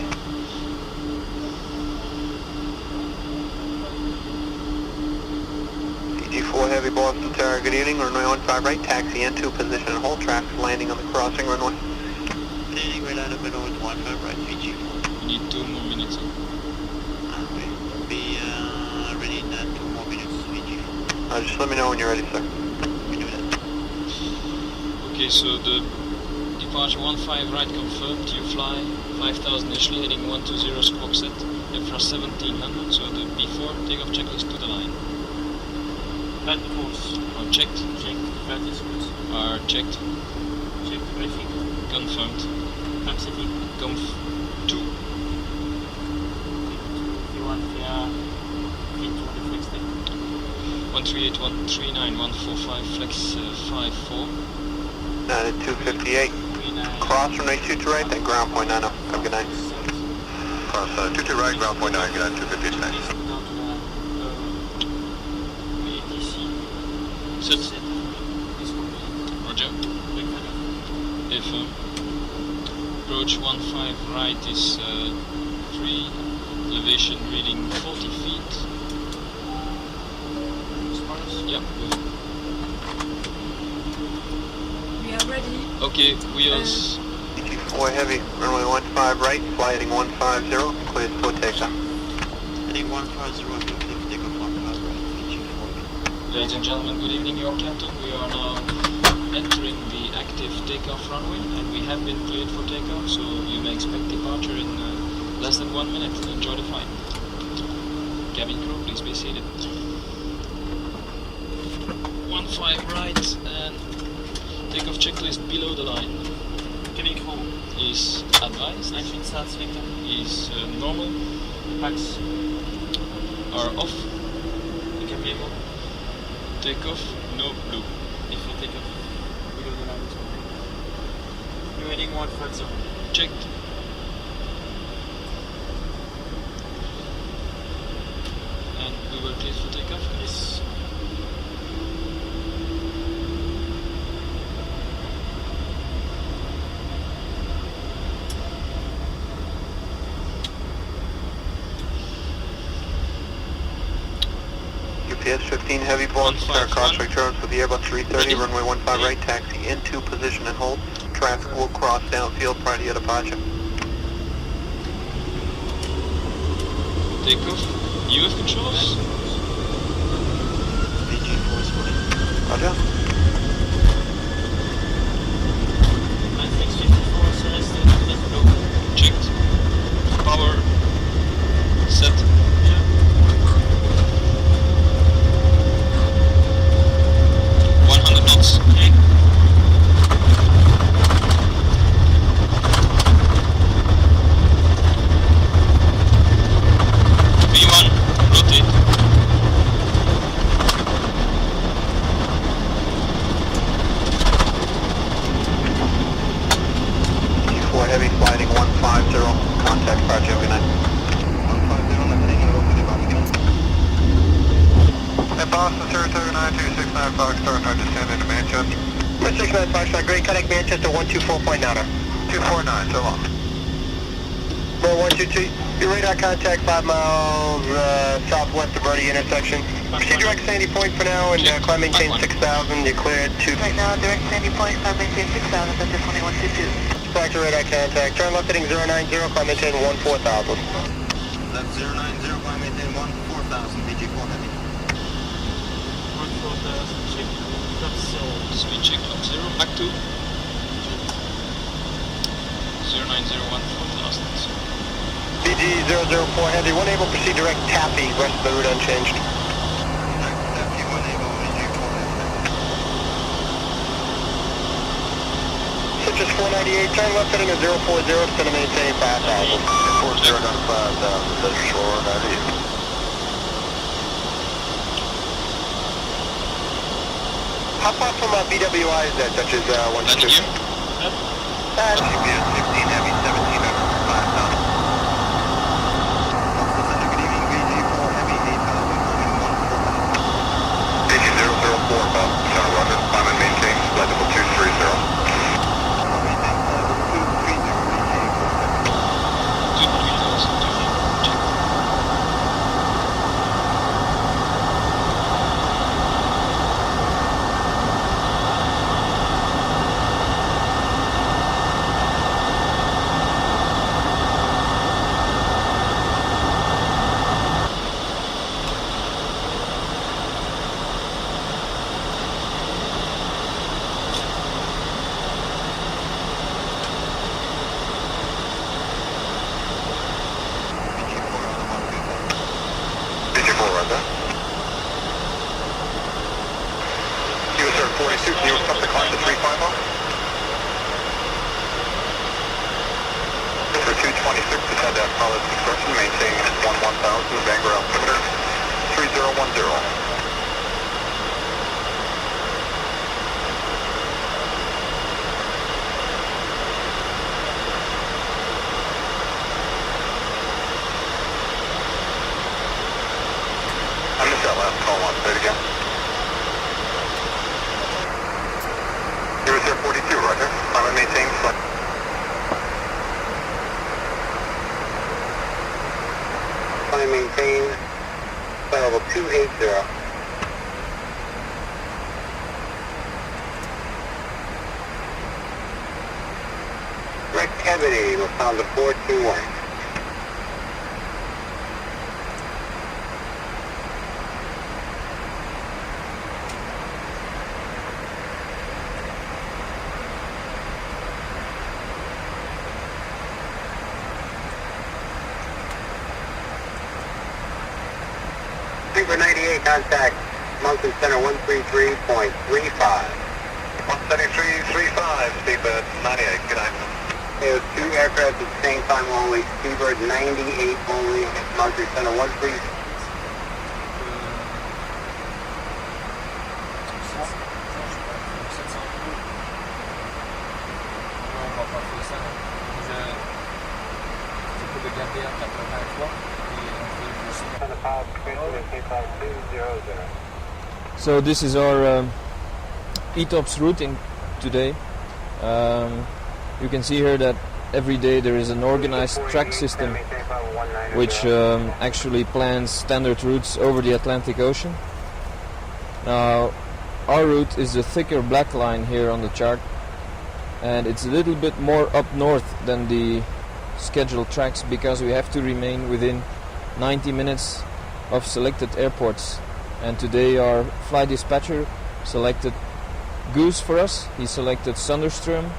DG4 Heavy Boston Tower, good evening, runway 15 right, taxi N2 position and hold, traffic landing on the crossing runway. Landing right out of middle with 15 right, VG4. We need 2 more minutes. Huh? We'll be ready in 2 more minutes, VG4. Just let me know when you're ready, sir. We do that. Okay, so the departure 15 right confirmed. You fly 5000 initially, heading 120 squawk set. Infra 1700, so the before takeoff checklist to the line. Flight controls. Are checked. Checked. Flight instruments. Are checked. Checked. Briefing. Confirmed. Time setting. Conf 2. P1 via into the flex deck. 138.139.145 flex 54. 258. Cross runway 22 right, then ground point 90. Have a good night. Cross 22 right, ground point 9, good night, 258 tonight. Set. Roger. Affirm. Approach 15 right is 3. Elevation reading 40 feet. Yep. We are ready. Okay, wheels. DG4 heavy, runway 15 right, fly heading 150, cleared for takeoff. Heading 150, clear for takeoff 15 right, DG4. Ladies and gentlemen, good evening, your captain. We are now entering the active takeoff runway and we have been cleared for takeoff, so you may expect departure in less than 1 minute. Enjoy the flight. Cabin crew, please be seated. 15 right and takeoff checklist below the line. Cabin crew. Is advised. Engine start selector. Is normal. Packs. Are off. Cabin. Takeoff, no blue. If you take off below the line, it's okay. You're heading 150. Checked. And we were cleared for takeoff? Yes. UPS 15 heavy Boston Tower, cross returns with the Airbus 330, runway 15 right, taxi N2 position and hold. Traffic will cross downfield prior to your departure. Takeoff. You have controls? VG4 is ready. Roger. 9654 Celeste, let go. Checked. Power. Set. 100 knots. Okay. V1, rotate. Heavy sliding 150, contact departure, good night. 150, I'm taking over the bomb again. Hey Boston, Saratoga 9269 Foxtrot, hard descend into Manchester. 169 Foxtrot, great, contact Manchester 124.9. 249, so long. 122, your radar contact 5 miles southwest of Birdie intersection. Proceed direct Sandy Point for now and climb maintain 6,000, you're cleared to... Right now, direct Sandy Point, climb maintain 6,000, that's just 2122. Factor radar contact, turn left heading 090, climb maintain 14,000. Left 090, climb maintain 14,000, BG4 heavy. 14,000, check, flap 0. Speed check, flap 0, back to 090, 14,000. BG 004 heavy, 1 able, proceed direct Taffy, rest of the route unchanged. Taffy, 1 able, BG 4 heavy. Citrus 498, turn left heading at 040, it's going to maintain 5,000. 40 down 5,000, that's 498. How far from BWI is that, such as 122? GPS 15 heavy, 17 over 5,000. Maintain level 280. Direct cavity will found to 421. Super 98 contact, Mountain Center 133.35. 133.35, Seabird 98, good night. There's 2 aircraft at the same time only, Seabird 98 only, Mountain Center 133. So this is our ETOPS routing today. You can see here that every day there is an organized track system which actually plans standard routes over the Atlantic Ocean. Now our route is the thicker black line here on the chart, and it's a little bit more up north than the scheduled tracks because we have to remain within 90 minutes of selected airports. And today our flight dispatcher selected Goose for us. He selected Sunderstrom,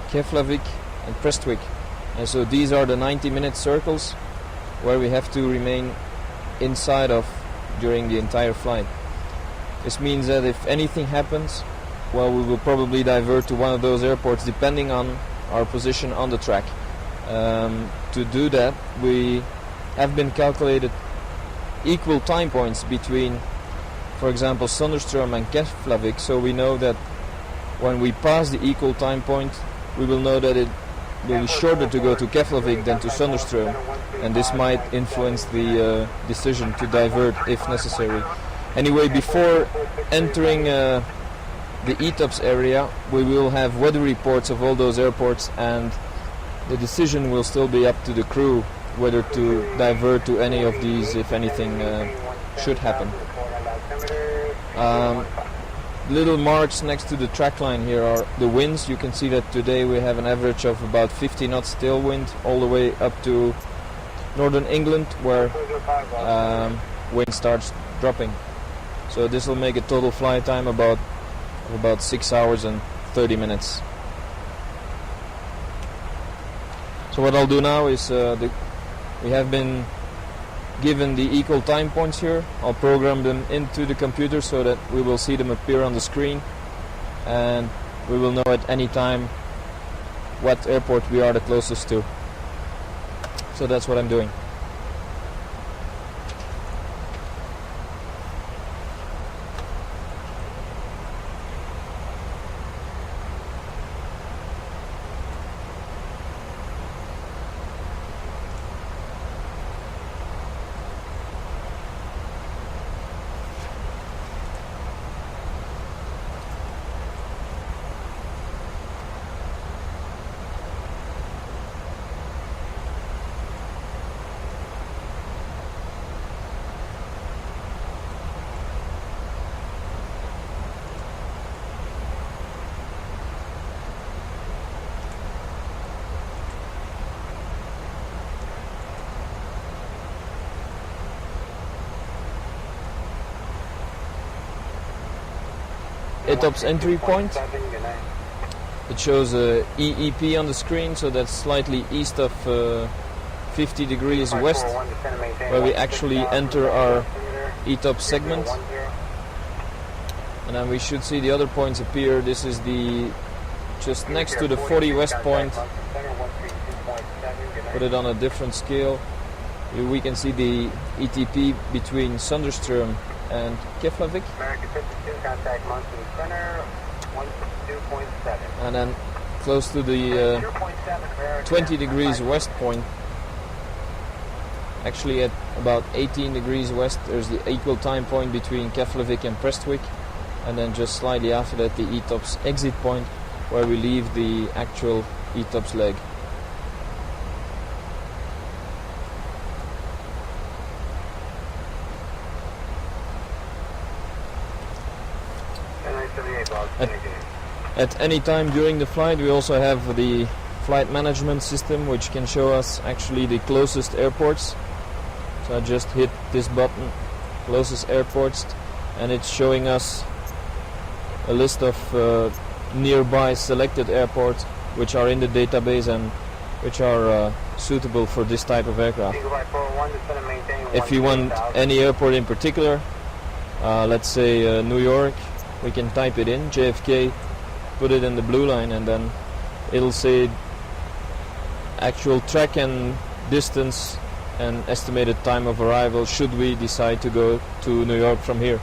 Keflavik and Prestwick. And so these are the 90-minute circles where we have to remain inside of during the entire flight. This means that if anything happens, well, we will probably divert to one of those airports depending on our position on the track. To do that, we have been calculated equal time points between, for example, Sunderstrom and Keflavik, so we know that when we pass the equal time point, we will know that will be shorter to go to Keflavik than to Sonderström, and this might influence the decision to divert if necessary. Anyway, before entering the ETOPS area, we will have weather reports of all those airports, and the decision will still be up to the crew whether to divert to any of these if anything should happen. Little marks next to the track line here are the winds. You can see that today we have an average of about 50 knots tailwind all the way up to northern England, where wind starts dropping. So this will make a total flight time about 6 hours and 30 minutes. So what I'll do now is we have been given the equal time points here. I'll program them into the computer so that we will see them appear on the screen, and we will know at any time what airport we are the closest to. So that's what I'm doing. ETOPS entry point. It shows a EEP on the screen, so that's slightly east of 50 degrees west, where we actually enter our ETOPS segment. And then we should see the other points appear. This is the just next to the 40 west point. Put it on a different scale. Here we can see the ETP between Sonderström and Keflavik. And then close to the 20 degrees west point, actually at about 18 degrees west, there's the equal time point between Keflavik and Prestwick, and then just slightly after that the ETOPS exit point, where we leave the actual ETOPS leg. At any time during the flight, we also have the flight management system, which can show us actually the closest airports. So I just hit this button, closest airports, and it's showing us a list of nearby selected airports which are in the database and which are suitable for this type of aircraft. If you want any airport in particular, let's say New York, we can type it in, JFK, put it in the blue line, and then it'll say actual track and distance and estimated time of arrival should we decide to go to New York from here.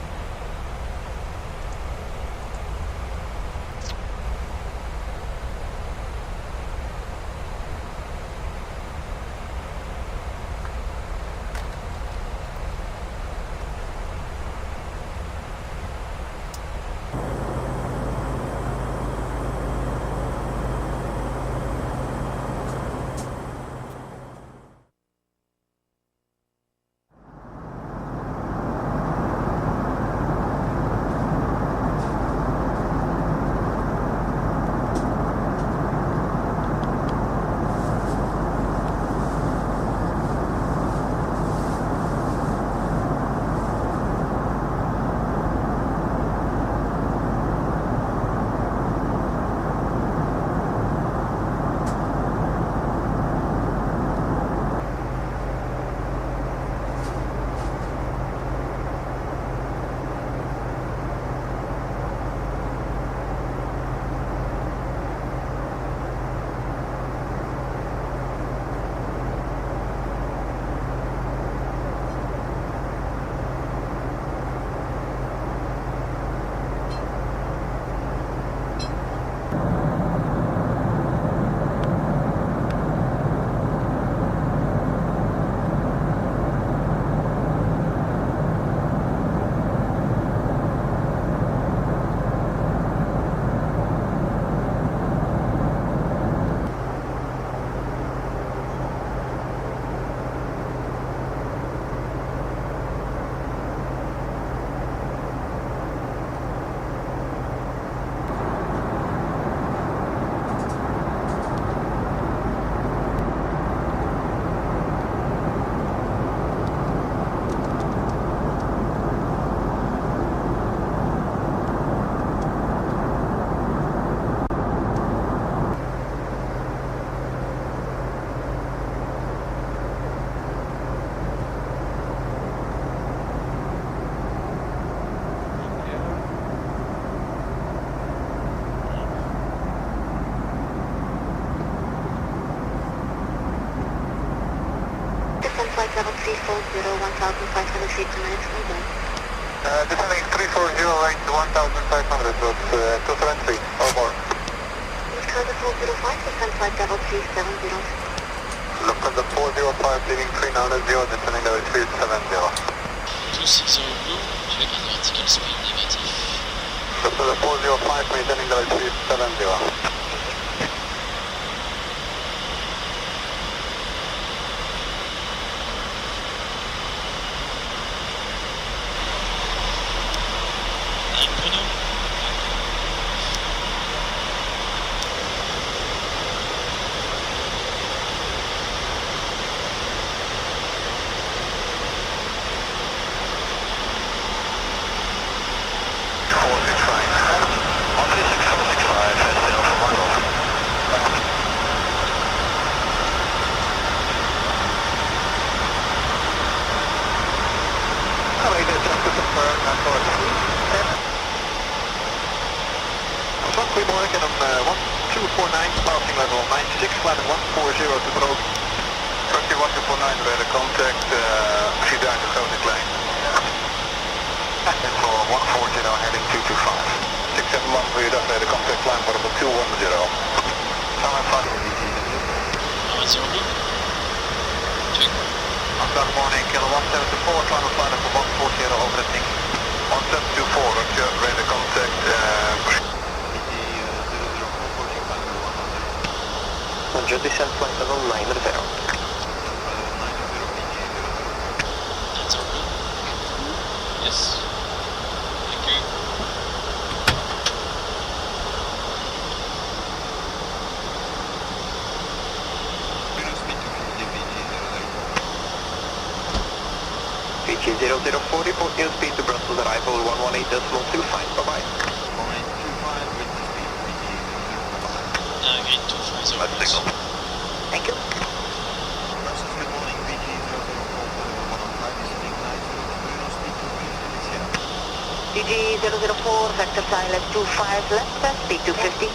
flight level 340, 1,500 feet per minute, hold on. Descending 340, right 1,500, so it's 273, or more. Lufthansa 405, descend flight level 370. Lufthansa 405, leaving 390, descending level 370. 260 blue, check on vertical speed negative. Lufthansa 405, maintaining level 370. Goedemorgen on 1249, passing level 96, flight 140 to Brook. 1249, we had a contact, Giedaar to Grote Klein. And for 140 now heading 225. 671 for you, we had a contact line for about 210. Sound fun. Zero blue. Check. Good morning, kilo 174, final flight for 140 overheading. 1724, roger, we had a contact, Roger, descent flight level 90. That's all good. Yes. Thank you. VG 004, report new speed to Brussels, arrival 118.25, bye-bye. 118.25, with the speed, VG 005. Again, 250. Let's signal. Thank you. Brussels, good morning, VG 004, 105, descending 90, speed to DG 004, vector silence 25 left, speed 250.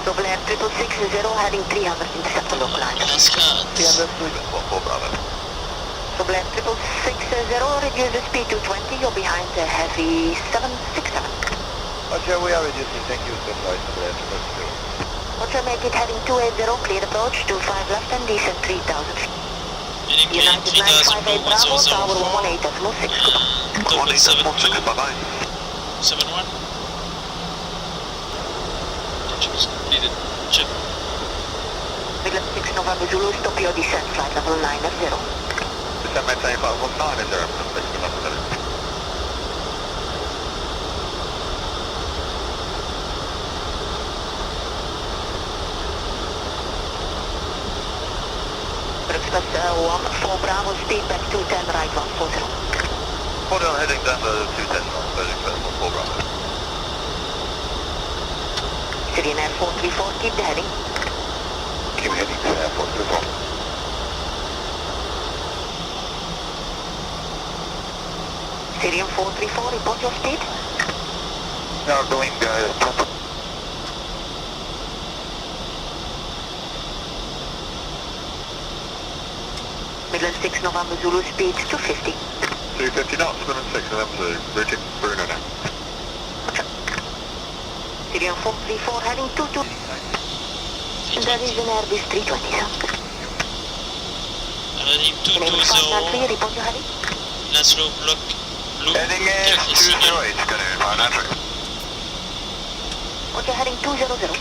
Double Air 660, heading 300, intercept the local line. Alaska. 300, Bravo. Double Air 660, reduce the speed to 20, you're behind the heavy 767. Roger, we are reducing, thank you, standby, Double Air 660. Roger, make it heading 280, clear approach, 25 left and descend 3,000 feet. United 958 Bravo, tower 118.6. Double 72. Bye-bye. 71. Check completed. Check. Midland 6 November Zulu, stop your descent, flight level 90. Descent maintain flight level 90. Express 14 Bravo, speed back 210, right 140. Hotel heading down to 210 knots, Express 14 Bravo. Syrian Air 434, keep the heading. Keep heading to Air 434. Syrian 434, report your speed. Now going top. Midland 6 November Zulu, speed 250. 350 knots, Midland 6 November, routine Bruno now. Syrian 434, heading 22. That is an Airbus 320, sir. Heading Enable 593, 220. report your heading. Let's row block blue. Heading Check is the signal. 208, good evening, 593. Roger, heading 200.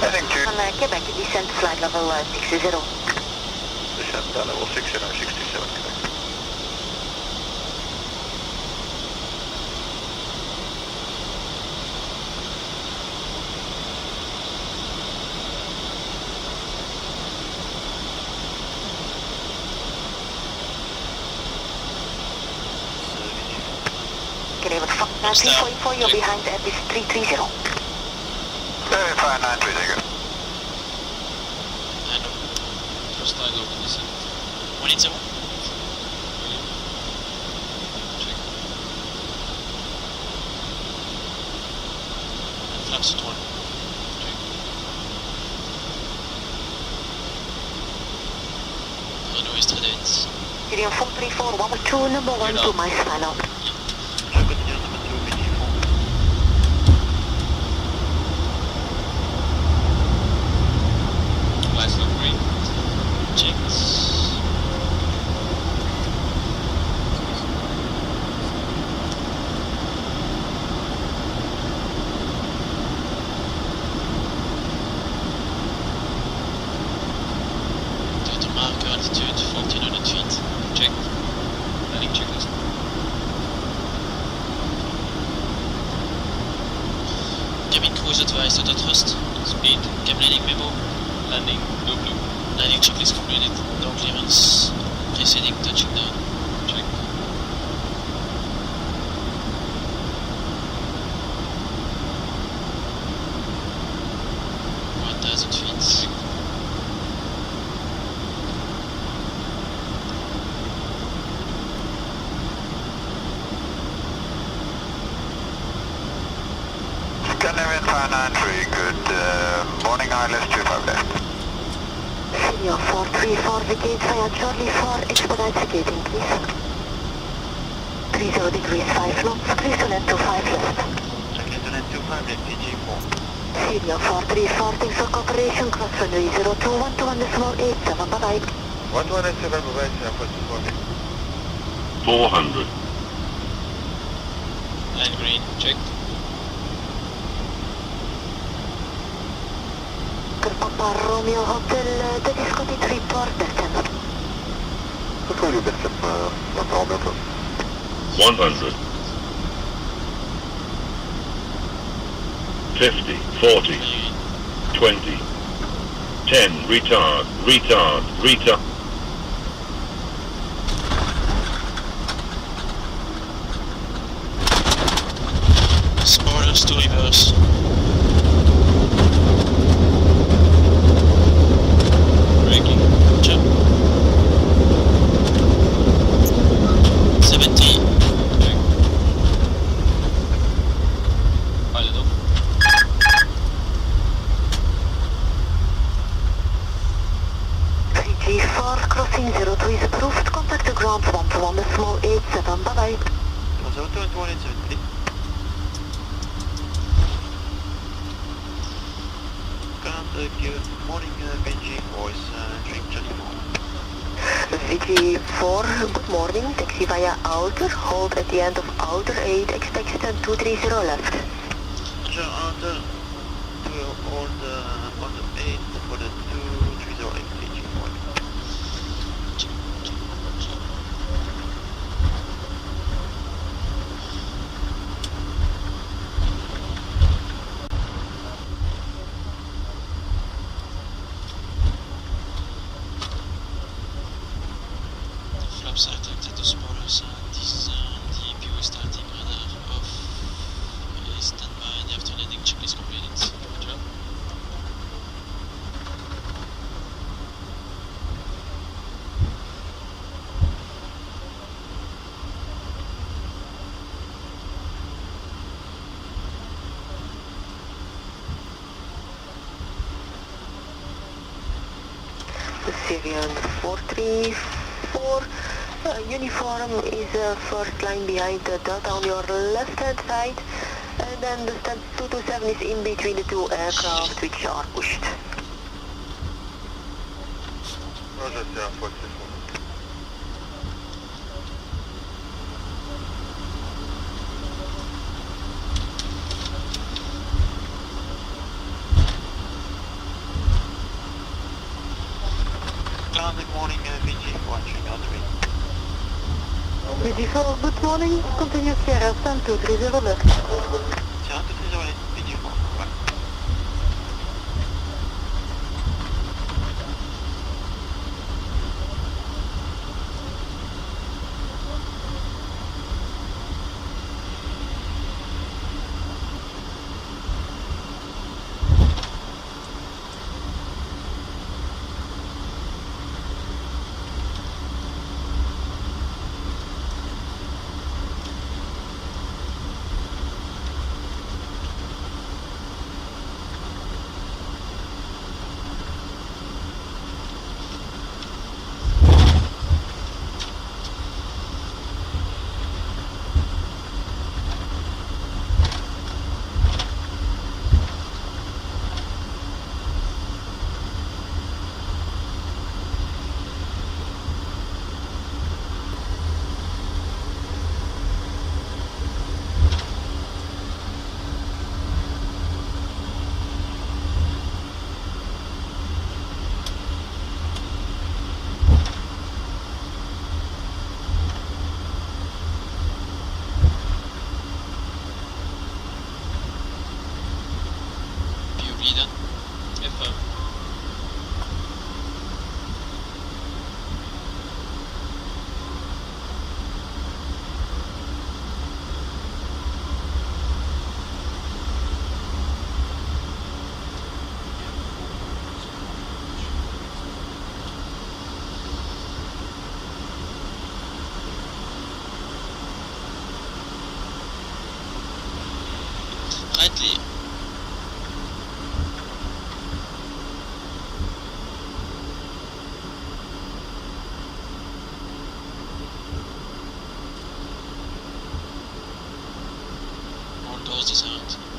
Heading to On Quebec, descent flight level 60. descent level 60, 67, Quebec. Enable 593, you're behind the Airbus 330. 593, there you go. I know. First I go to descent. 187. Check. And flaps at 1. Check. A330. Sirian 434, 1 number 1 to my final. Lights look green. Checked. Total marker altitude 1400 feet. Checked. Landing checklist. Cabin crew is advised to thrust. Speed. Cab landing memo. Landing. No blue. Landing checklist completed. No clearance. Preceding touching down. Check. Feet. Scandinavian 593, good morning, ILS 25 left. Senior 434, vacate via Charlie 4, expedite vacating, please. 30 degrees 5 knots, please to land 25 left. Check to land 25 left, PG4. Senior 434, thanks for cooperation, cross runway 02, 121.87, bye-bye. 117, bye-bye, San Francisco. 400. Line green, check. Papa Romeo Hotel, that is Scotty 3 port descent. What will you descent, Roberto? 100. 50, 40, 20, 10, retard, retard, retard. Spoilers to reverse. Braking, jump. 70. Check. Pilot off. G4 crossing 02 is approved. Contact the ground 121 small 87. Bye bye. 02 good morning, Benji. Voice, drink Johnny 4. Good morning. Taxi via outer. Hold at the end of outer 8. Expect stand 230 left. Roger, outer to hold outer 8 for the 230 VG4. Flaps are detected to spoilers and the PO is starting radar off. Stand by, the after landing checklist completed. Roger. Syrian 434. Uniform is first line behind the Delta on your left hand side, and then the stand 227 is in between the two aircraft which are pushed. Roger, Sierra 434. Good morning, VG, watching on the ring. VG4, good morning. Continue Sierra, stand 230 left. Sierra 230 left, VG4. Bye. speeden. F5. Rightly. More towards the sound.